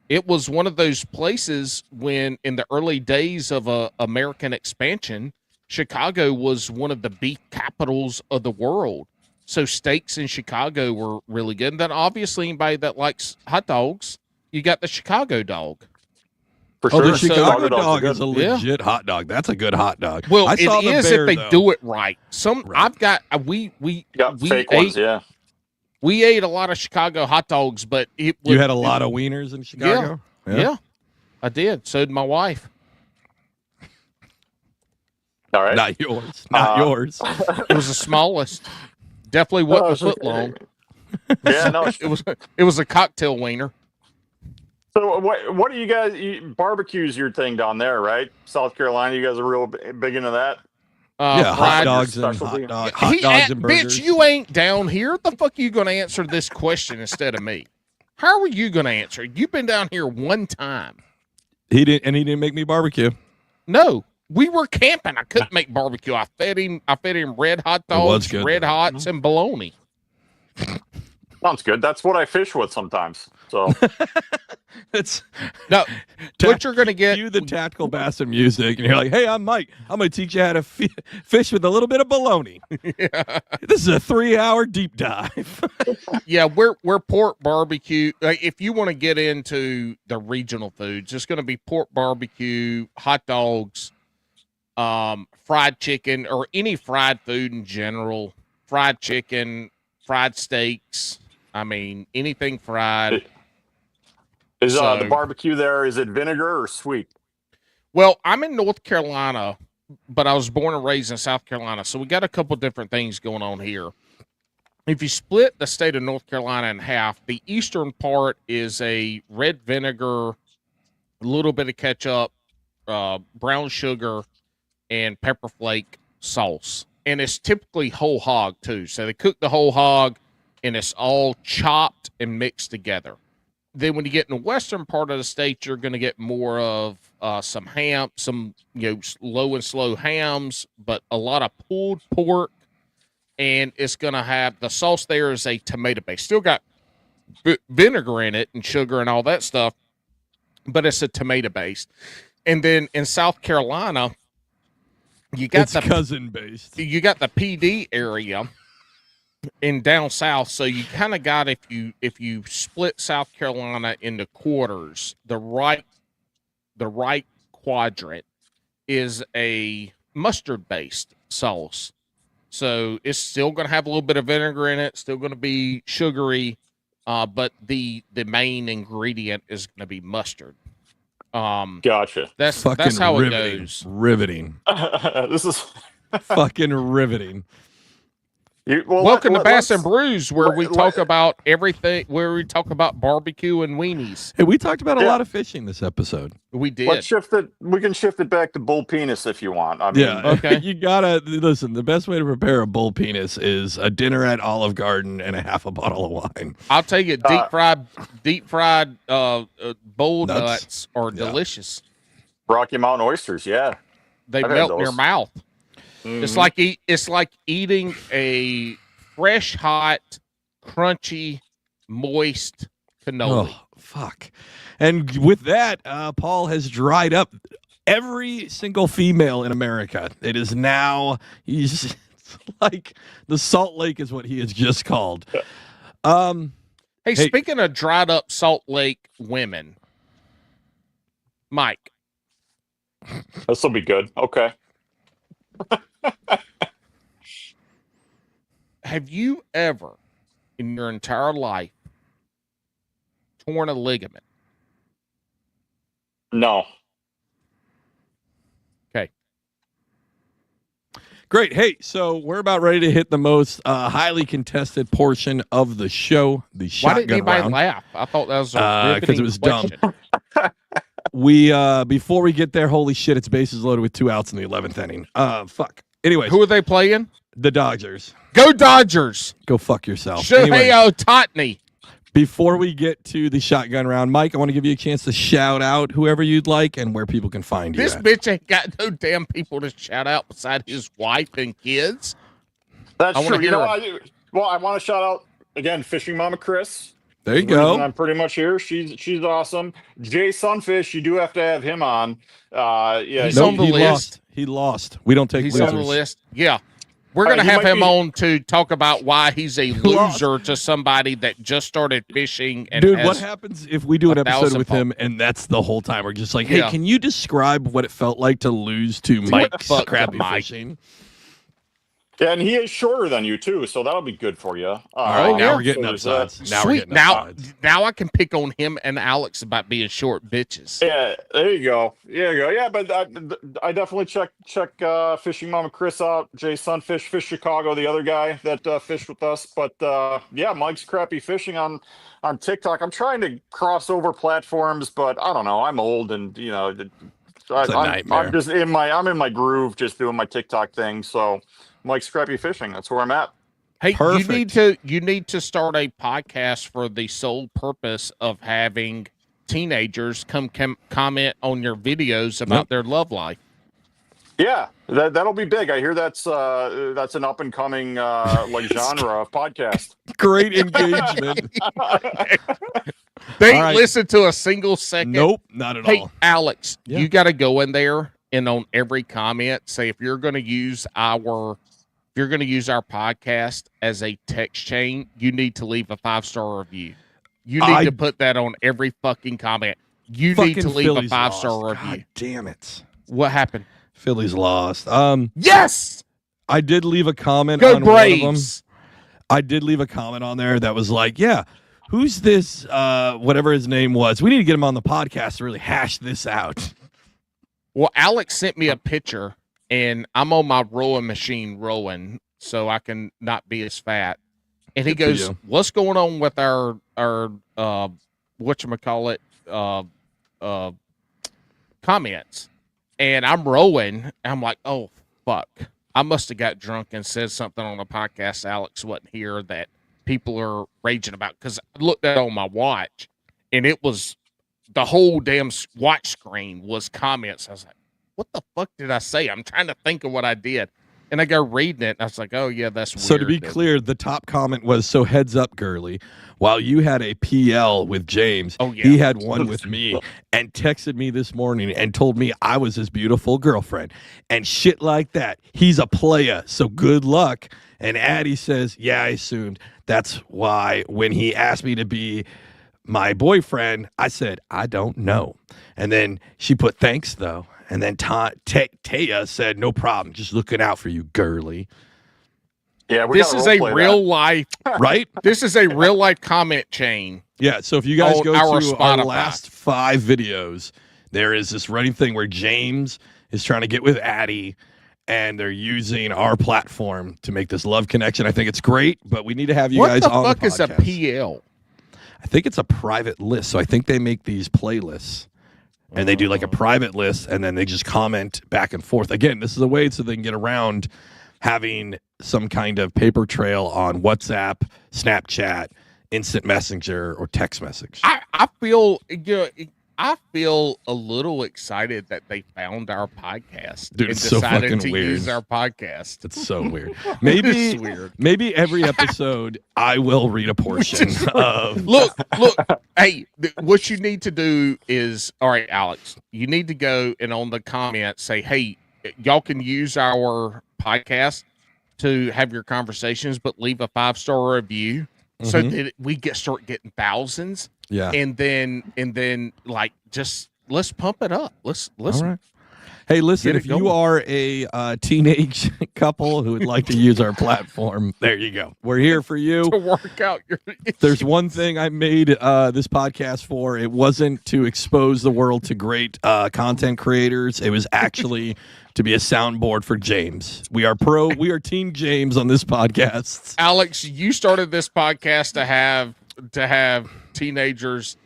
It was one of those places when, in the early days of American expansion, Chicago was one of the beef capitals of the world. So steaks in Chicago were really good. And then obviously anybody that likes hot dogs, you got the Chicago dog. For Oh, sure. the Chicago dogs are dog is a good. legit hot dog. That's a good hot dog. Well, I it saw the is bear, if they though. do it right. Right. I've got we Got we fake ate ones, yeah. we ate a lot of Chicago hot dogs, but it You had a lot of wieners in Chicago? Yeah, I did. So did my wife. All right. Not yours. Not yours. It was the smallest. Definitely wasn't a foot long. Yeah, no. It was a cocktail wiener. So what do you guys? Barbecue's your thing down there, right? South Carolina, you guys are real big into that. Yeah, hot Fried dogs and specialty. hot dogs and burgers. Bitch, you ain't down here. What the fuck are you going to answer this question instead of me? How are you going to answer? You've been down here one time. He didn't make me barbecue. No, we were camping. I couldn't make barbecue. I fed him red hot dogs, good, red hots, and bologna. Sounds good. That's what I fish with sometimes. So It's No, what you're going to get. cue the tactical bass and music, and you're like, "Hey, I'm Mike. I'm going to teach you how to fish with a little bit of bologna." Yeah. This is a 3-hour deep dive. Yeah, we're pork barbecue. Like, if you want to get into the regional foods, it's going to be pork barbecue, hot dogs, fried chicken, or any fried food in general. Fried chicken, fried steaks. I mean, anything fried. is So- the barbecue there? Is it vinegar or sweet? Well, I'm in North Carolina, but I was born and raised in South Carolina, so we got a couple different things going on here. If you split the state of North Carolina in half, the eastern part is a red vinegar, a little bit of ketchup, brown sugar, and pepper flake sauce. And it's typically whole hog, too. So they cook the whole hog, and it's all chopped and mixed together. Then when you get in the western part of the state, you're going to get more of some ham, some low and slow hams, but a lot of pulled pork. And it's going to have the sauce there is a tomato base. Still got vinegar in it and sugar and all that stuff, but it's a tomato base. And then in South Carolina, you got It's cousin based. you got the PD area in down south. So you kind of got, if you split South Carolina into quarters, the right quadrant is a mustard based sauce. So it's still going to have a little bit of vinegar in it, still going to be sugary, but the main ingredient is going to be mustard. Gotcha. That's Fucking how riveting. it goes. Riveting. This is Fucking riveting. Welcome to Bass and Brews, where we let- talk about everything, where we talk about barbecue and weenies. Hey, we talked about a Yeah. lot of fishing this episode. We did. Let's shift it. We can shift it back to bull penis if you want. I mean, Yeah. Okay. You gotta listen. The best way to prepare a bull penis is a dinner at Olive Garden and a half a bottle of wine. I'll tell you, deep fried bull Nuts. nuts are Yeah. delicious. Rocky Mountain oysters. Yeah. They I've had melt in your those. mouth. Mhm. It's like eating a fresh, hot, crunchy, moist cannoli. Oh, fuck. And with that, Paul has dried up every single female in America. It is now, it's like the Salt Lake is what he has just called. Hey, Hey. speaking of dried up Salt Lake women, Mike, This will be good. Okay. have you ever in your entire life torn a ligament? No. Okay. Great. Hey, so we're about ready to hit the most highly contested portion of the show, the Why shotgun didn't anybody round. laugh? I thought that was a 'cause riveting it was dumb. question. We before we get there, holy shit, it's bases loaded with 2 outs in the 11th inning. Fuck. Anyways, Who are they playing? the Dodgers. Go Dodgers! Go fuck yourself. Shohei Anyways, Ohtani. before we get to the shotgun round, Mike, I want to give you a chance to shout out whoever you'd like and where people can find you. This at. bitch ain't got no damn people to shout out beside his wife and kids. That's I wanna true. You know, hear I want to shout out again, Fishing Mama Chris. There you The reason go. I'm pretty much here. She's awesome. Jay Sunfish, you do have to have him on. Yeah, He's Nope, on the he list. lost. He lost. We don't take He's losers. on the list. Yeah. We're All going right, to he have might him be- on to talk about why he's a lost. loser to somebody that just started fishing. And Dude, has, what happens if we do an episode 1,000 with him and that's the whole time? We're just like, hey, Yeah. can you describe what it felt like to lose to Mike fuck Crappy Mike. Fishing? Yeah, and he is shorter than you too, so that'll be good for you. All right, now yeah. we're getting so there's that. upsides. Now we're Sweet. getting Now, upsides. now I can pick on him and Alex about being short bitches. Yeah, there you go. There you go. Yeah, but I definitely check Fishing Mama Chris out. Jay Sunfish, Fish Chicago, the other guy that fished with us. But yeah, Mike's Crappy Fishing on TikTok. I'm trying to cross over platforms, but I don't know. I'm old, and It's a nightmare. I'm just in my groove, just doing my TikTok thing. So Mike's Crappy Fishing. That's where I'm at. Hey, Perfect. you need to start a podcast for the sole purpose of having teenagers come comment on your videos about their love life. Yeah, that'll be big. I hear that's an up and coming like genre of podcast. Great engagement. They All right. listen to a single second. Nope, not at Hey, all. Alex, Yeah. you got to go in there and on every comment say if you're going to use our podcast as a text chain, you need to leave a 5-star review. You need to put that on every fucking comment. You need to leave Philly's a 5-star lost. review. God damn it. What happened? Philly's lost. Yes, I did leave a comment go on one of them. Braves. I did leave a comment on there that was like, yeah, who's this, whatever his name was? We need to get him on the podcast to really hash this out. Well, Alex sent me a picture, and I'm on my rowing machine rowing, so I can not be as fat. And he Good for goes, you. "What's going on with our whatchamacallit, comments?" And I'm rowing. I'm like, "Oh fuck! I must have got drunk and said something on a podcast Alex wasn't here that people are raging about." Because I looked at it on my watch, and it was the whole damn watch screen was comments. I was like, "What the fuck did I say?" I'm trying to think of what I did. And I go reading it, and I was like, "Oh yeah, that's weird." So to be clear, the top comment was, so heads up, girly. While you had a PL with James, he had one with me and texted me this morning and told me I was his beautiful girlfriend and shit like that. He's a playa, so good luck. And Addie says, yeah, I assumed. That's why when he asked me to be my boyfriend, I said, I don't know. And then she put thanks, though. And then Taya said, no problem. Just looking out for you, girly. Yeah, this is a real life, right? This is a real life comment chain. Yeah, so if you guys go to our Spotify. last 5 videos, there is this running thing where James is trying to get with Addie, and they're using our platform to make this love connection. I think it's great, but we need to have you guys on the podcast. What the fuck is a PL? I think it's a private list. So I think they make these playlists, and they do like a private list, and then they just comment back and forth. Again, this is a way so they can get around having some kind of paper trail on WhatsApp, Snapchat, instant messenger, or text message. I feel I feel a little excited that they found our podcast Dude, and it's so decided fucking to weird. use our podcast. It's so weird. Maybe It's weird. Maybe every episode I will read a portion of. Look. Hey, what you need to do is, all right, Alex, you need to go and on the comments say, hey, y'all can use our podcast to have your conversations, but leave a 5-star review so that we start getting thousands. Yeah. And then like just let's pump it up. Let's All right. Hey, listen, if you are a teenage couple who would like to use our platform, there you go. We're here for you. to work out your issues. There's one thing I made this podcast for. It wasn't to expose the world to great content creators. It was actually to be a soundboard for James. We are Team James on this podcast. Alex, you started this podcast to have teenagers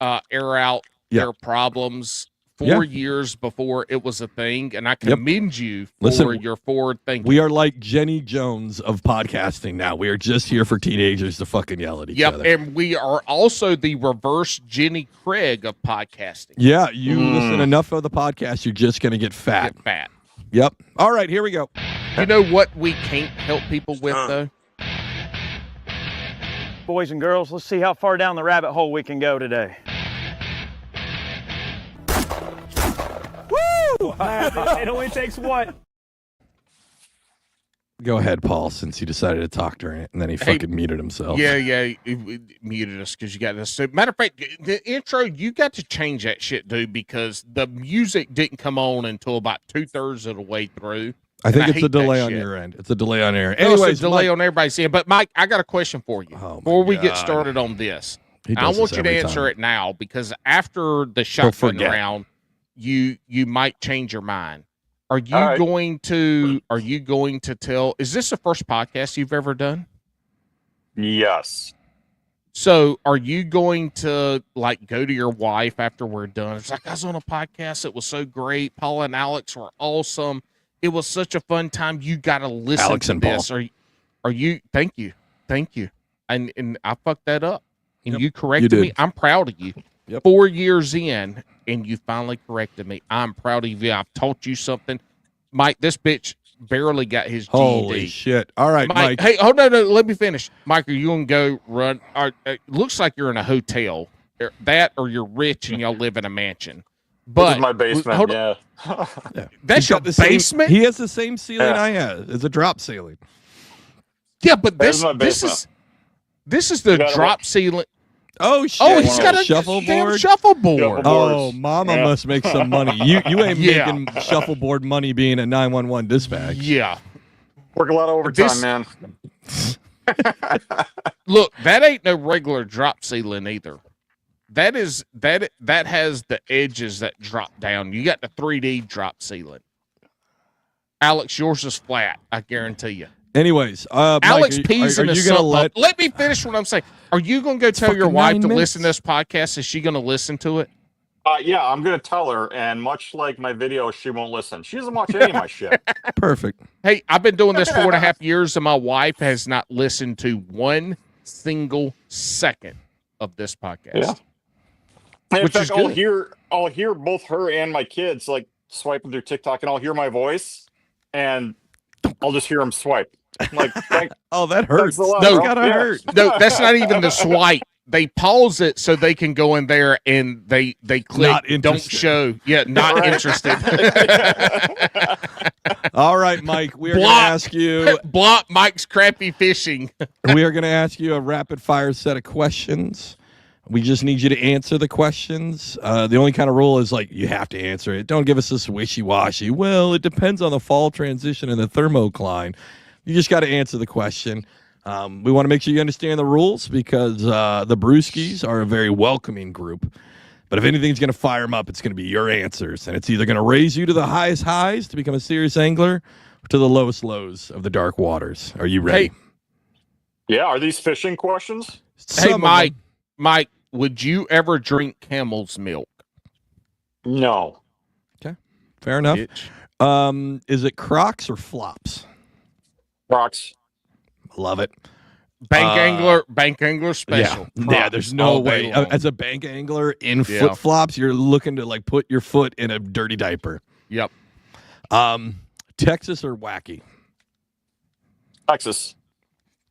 air out their problems 4 years before it was a thing, and I commend you for your forward thinking. We are like Jenny Jones of podcasting now. We are just here for teenagers to fucking yell at each other. And we are also the reverse Jenny Craig of podcasting. Yeah, you listen enough of the podcast, you're just going to get fat. Yep. All right, here we go. You know what we can't help people with, though? Boys and girls, let's see how far down the rabbit hole we can go today. Woo! It only takes one. Go ahead, Paul, since you decided to talk during it, and then he fucking muted himself. Yeah, he muted us because you got this. So, matter of fact, the intro, you got to change that shit, dude, because the music didn't come on until about 2/3 of the way through. I think it's a hate that delay on shit. your end. It's a delay on your end. No, it's Anyways, a delay Mike, on everybody's end. But Mike, I got a question for you Oh, my before we get God. started on this. He I does want this you to every answer time. it now because after the shotgun forget. round, you might change your mind. Are you All right. going to tell? Is this the first podcast you've ever done? Yes. So are you going to like go to your wife after we're done? It's like I was on a podcast. It was so great. Paul and Alex were awesome. It was such a fun time. You got to listen Alex to and this. Are you? Thank you. And I fucked that up. And Yep, you corrected you me. did. I'm proud of you. Yep. 4 years in, and you finally corrected me. I'm proud of you. I've taught you something, Mike. This bitch barely got his GED. Holy shit. All right, Mike. Hey, hold on, no, let me finish. Mike, are you gonna go run? It looks like you're in a hotel. That, or you're rich and y'all live in a mansion. But This is my basement. hold on. Yeah. Yeah. That's He's your got the same- basement. he has the same ceiling Yeah. I have. It's a drop ceiling. Yeah, but There's this my this basement. is the You gotta drop ceiling. Oh shit. Oh, he's one got of a shuffleboard. damn shuffleboard. Shuffleboard. Oh, boards. mama Yeah. must make some money. You ain't Yeah. making shuffleboard money being a 911 dispatch. Yeah. Work a lot of overtime, This- man. Look, that ain't no regular drop ceiling either. That has the edges that drop down. You got the 3D drop ceiling. Alex, yours is flat. I guarantee you. Anyways, Alex Mike, pees are in a you gonna sub. Let me finish what I'm saying. Are you going to go tell your fucking wife 9 to minutes. listen to this podcast? Is she going to listen to it? Yeah, I'm gonna tell her, and much like my videos, she won't listen. She doesn't watch any of my shit. perfect? Hey, I've been doing this 4.5 years, and my wife has not listened to one single second of this podcast. Yeah. In Which fact, is good. I'll hear both her and my kids like swiping through TikTok, and I'll hear my voice, and I'll just hear them swipe. I'm like, Oh, that hurts. Thanks a lot, That's bro. gotta Yeah. hurt. No, that's not even the swipe. They pause it so they can go in there and they click Not don't interested. show. Yeah, not Right. interested. All right, Mike. We are going to Block. ask you. Block Mike's crappy fishing. We are going to ask you a rapid fire set of questions. We just need you to answer the questions. The only kind of rule is like you have to answer it. Don't give us this wishy-washy. Well, it depends on the fall transition and the thermocline. You just got to answer the question. We want to make sure you understand the rules because the Brewskis are a very welcoming group. But if anything's going to fire them up, it's going to be your answers. And it's either going to raise you to the highest highs to become a serious angler or to the lowest lows of the dark waters. Are you ready? Hey, yeah, are these fishing questions? Some hey of Mike, them- Mike, would you ever drink camel's milk? No. Fair enough. Bitch. Is it Crocs or flops? Rocks. Love it. Bank angler special. Yeah, there's no all day way. long. As a bank angler in Yeah. flip flops, you're looking to like put your foot in a dirty diaper. Yep. Texas or wacky? Texas.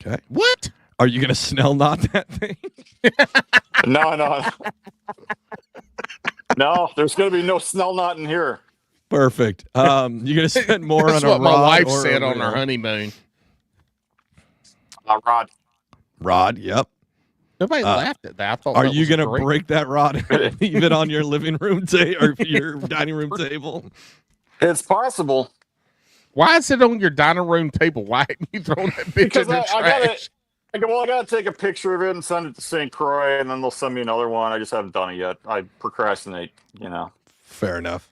Okay. What? Are you gonna Snell knot that thing? No. No, there's gonna be no snell knot in here. Perfect. You're gonna spend more That's on a what my rod wife or a said on her reel? honeymoon. Rod. Rod. Yep. Nobody laughed at that. I thought Are that you was gonna great. break that rod and leave it on your living room or your dining room table? It's possible. Why is it on your dining room table? Why haven't you thrown that bitch Because in the I gotta- trash? I gotta take a picture of it and send it to St. Croix, and then they'll send me another one. I just haven't done it yet. I procrastinate, you know. Fair enough.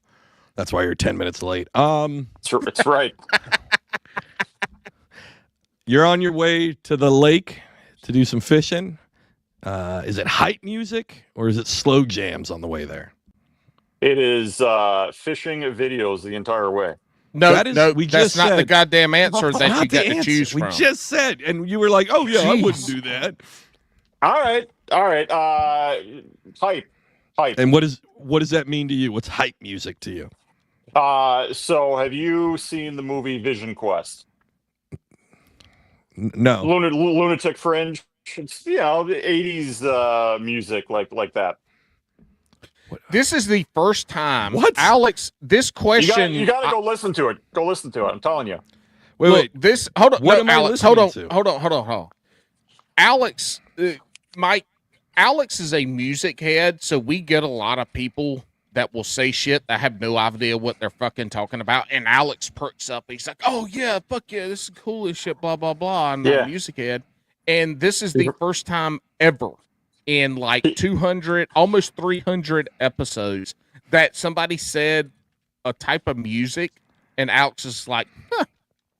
That's why you're 10 minutes late. It's right. You're on your way to the lake to do some fishing. Is it hype music or is it slow jams on the way there? It is fishing videos the entire way. No, That is- no, we that's just not the said- goddamn answer that Not you got the to answer. choose We from. just said, and you were like, "Oh yeah, I Jeez. wouldn't do that." All right. Hype. And what does that mean to you? What's hype music to you? So have you seen the movie Vision Quest? No. Lunatic Fringe. It's, you know, the 80s music like that. This is the first time, What? Alex. This question, You gotta go listen to it. Go listen to it. I'm telling you. Wait, look, wait. this. Hold on, What no, am I Alex. Hold on, listening to? hold on. Alex, Mike. Alex is a music head, so we get a lot of people that will say shit that I have no idea what they're fucking talking about. And Alex perks up. He's like, "Oh yeah, fuck yeah, this is cool as shit." Blah blah blah. I'm Yeah. a music head, and this is the first time ever in like 200, almost 300 episodes that somebody said a type of music, and Alex is like, "Huh,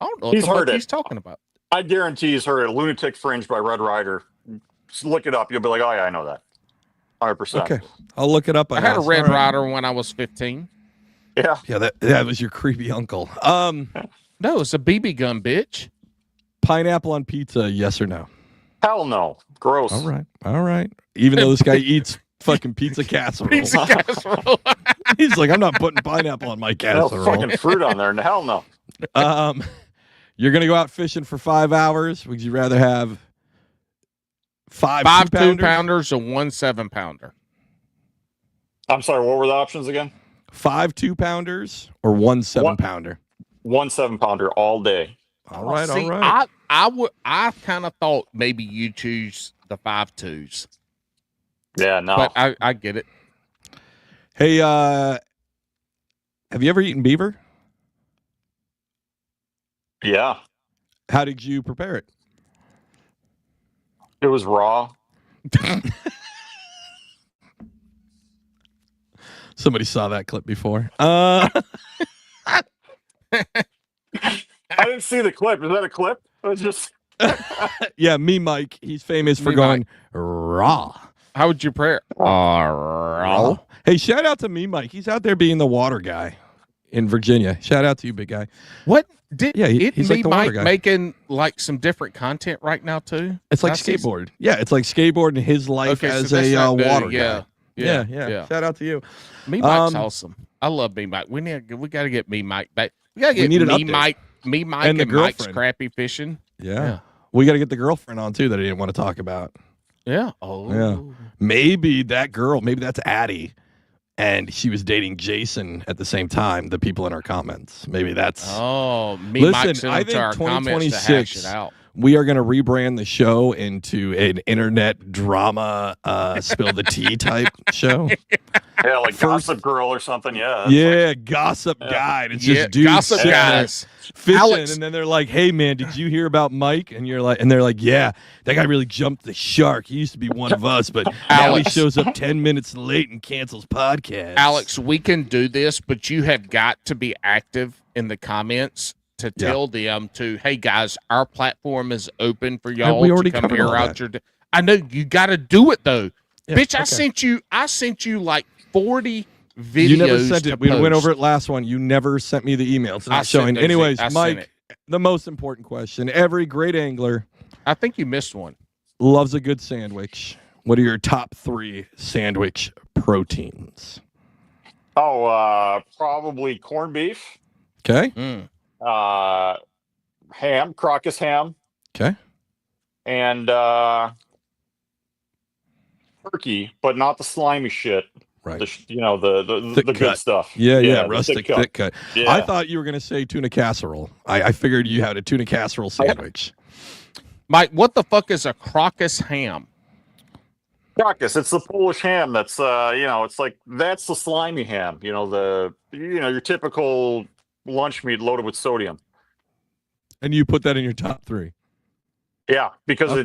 I don't know what He's the fuck heard it. he's talking about." I guarantee he's heard it. Lunatic Fringe by Red Rider. Just look it up. You'll be like, oh yeah, I know that. 100%. Okay, I'll look it up. I had a guess. Red All right. Rider when I was 15. Yeah. Yeah, that was your creepy uncle. No, it's a BB gun, bitch. Pineapple on pizza, yes or no? Hell no. Gross. All right. Even though this guy eats fucking pizza casserole, Pizza casserole. he's like, I'm not putting pineapple on my No casserole. fucking fruit on there. Hell no. You're gonna go out fishing for 5 hours. Would you rather have five 2-pounders? 2-pounders? Or 1 7-pounder? I'm sorry, what were the options again? 5 2-pounders or 1 7-pounder? 1 7-pounder all day. All right, See, all right. I kind of thought maybe you choose the 5.2s, Yeah, no. but I get it. Hey, have you ever eaten beaver? Yeah. How did you prepare it? It was raw. Somebody saw that clip before. I didn't see the clip. Is that a clip? It was just Yeah, me, Mike. He's famous for Me, going raw. How would you prepare? Raw. Hey, shout out to me, Mike. He's out there being the water guy in Virginia. Shout out to you, big guy. What did? Yeah, Isn't he's like me the water Mike guy. making like some different content right now too? It's like I see- skateboard. Yeah, it's like skateboard and his life Okay, so as that's a not new. water Yeah. guy. Yeah. Shout out to you. Me Mike's Um, awesome. I love me Mike. We got to get me Mike back. We got to We get need an me update. Mike, me Mike, And and, the Mike's girlfriend. crappy fishing. Yeah. We got to get the girlfriend on too that I didn't want to talk about. Yeah. Oh. Yeah. Maybe that girl, maybe that's Addie, and she was dating Jason at the same time. The people in our comments. Maybe that's. Oh, me Listen, Mike sent I them to think our comments to hash 2026 it out. We are going to rebrand the show into an internet drama, spill the tea type show. yeah, like First- Gossip Girl or something. Yeah. that's Yeah, gossip guide. It's Yeah, just dudes gossip sitting there guys. fishing, Alex- and then they're like, "Hey, man, did you hear about Mike?" And you're like, and they're like, "Yeah, that guy really jumped the shark. He used to be one of us, but now he Alex. shows up 10 minutes late and cancels podcasts." Alex, we can do this, but you have got to be active in the comments to tell them to, hey guys, our platform is open for y'all we already to come covered here all out that. your. I know you got to do it though, Yeah, bitch. okay. I sent you like 40 videos. You never sent to it. We went post. over it last one. You never sent me the email. It's I not sent showing. those- Anyways, I sent Mike, it. the most important question. Every great angler I think you missed one. loves a good sandwich. What are your top 3 sandwich proteins? Oh, probably corned beef, Okay. ham, Crocus ham, Okay. and turkey, but not the slimy shit. Right. The Thick the cut. good stuff. Yeah, the rustic cut. thick cut. Yeah. I thought you were going to say tuna casserole. I figured you had a tuna casserole sandwich. Mike, what the fuck is a Crocus ham? Crocus, it's the Polish ham. That's it's like that's the slimy ham. Your typical lunch meat loaded with sodium. And you put that in your top 3. Yeah, because Oh,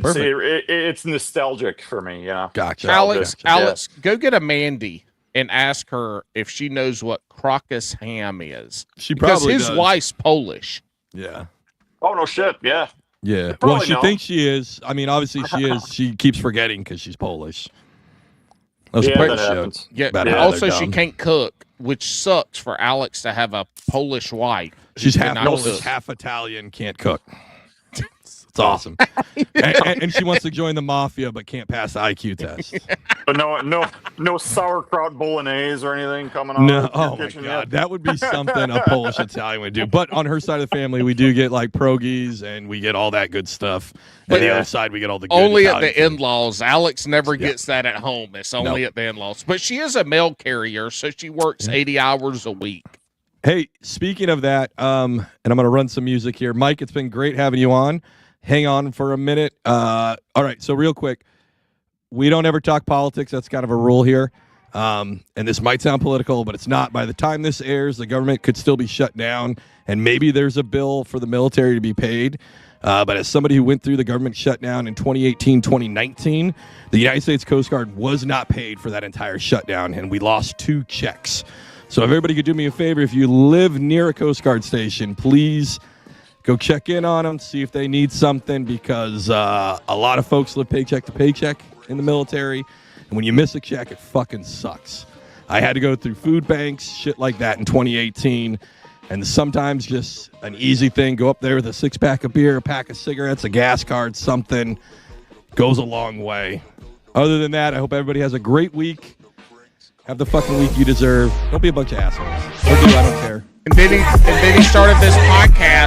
it's nostalgic for me. Yeah. Gotcha. Alex, Gotcha. Alex, go get a Mandy and ask her if she knows what Crocus ham is. She Because probably his does. wife's Polish. Yeah. Oh no shit. Yeah. Yeah. Well, probably she know. thinks she is. I mean, obviously she is. She keeps forgetting because she's Polish. That was a Yeah, pretty that show. happens. Yeah. About how Also, they're she dumb. can't cook, which sucks for Alex to have a Polish wife. who She's half cannot Polish, cook. half Italian, can't cook. It's awesome. and she wants to join the mafia but can't pass the IQ test. But no sauerkraut bolognese or anything coming out. No, of your oh my kitchen god, yet? that would be something a Polish Italian would do. But on her side of the family, we do get like pierogies and we get all that good stuff. But And the yeah. other side, we get all the good Only at Italian the food. in-laws. Alex never Yeah. gets that at home. It's only at the in-laws. But she is a mail carrier, so she works 80 hours a week. Hey, speaking of that, and I'm going to run some music here. Mike, it's been great having you on. Hang on for a minute. All right, so real quick, we don't ever talk politics. That's kind of a rule here. And this might sound political, but it's not. By the time this airs, the government could still be shut down, and maybe there's a bill for the military to be paid. But as somebody who went through the government shutdown in 2018, 2019, the United States Coast Guard was not paid for that entire shutdown, and we lost 2 checks. So if everybody could do me a favor, if you live near a Coast Guard station, please go check in on them, see if they need something, because a lot of folks live paycheck to paycheck in the military, and when you miss a check, it fucking sucks. I had to go through food banks, shit like that in 2018, and sometimes just an easy thing, go up there with a 6-pack of beer, a pack of cigarettes, a gas card, something, goes a long way. Other than that, I hope everybody has a great week. Have the fucking week you deserve. Don't be a bunch of assholes. Or do, I don't care. And then he started this podcast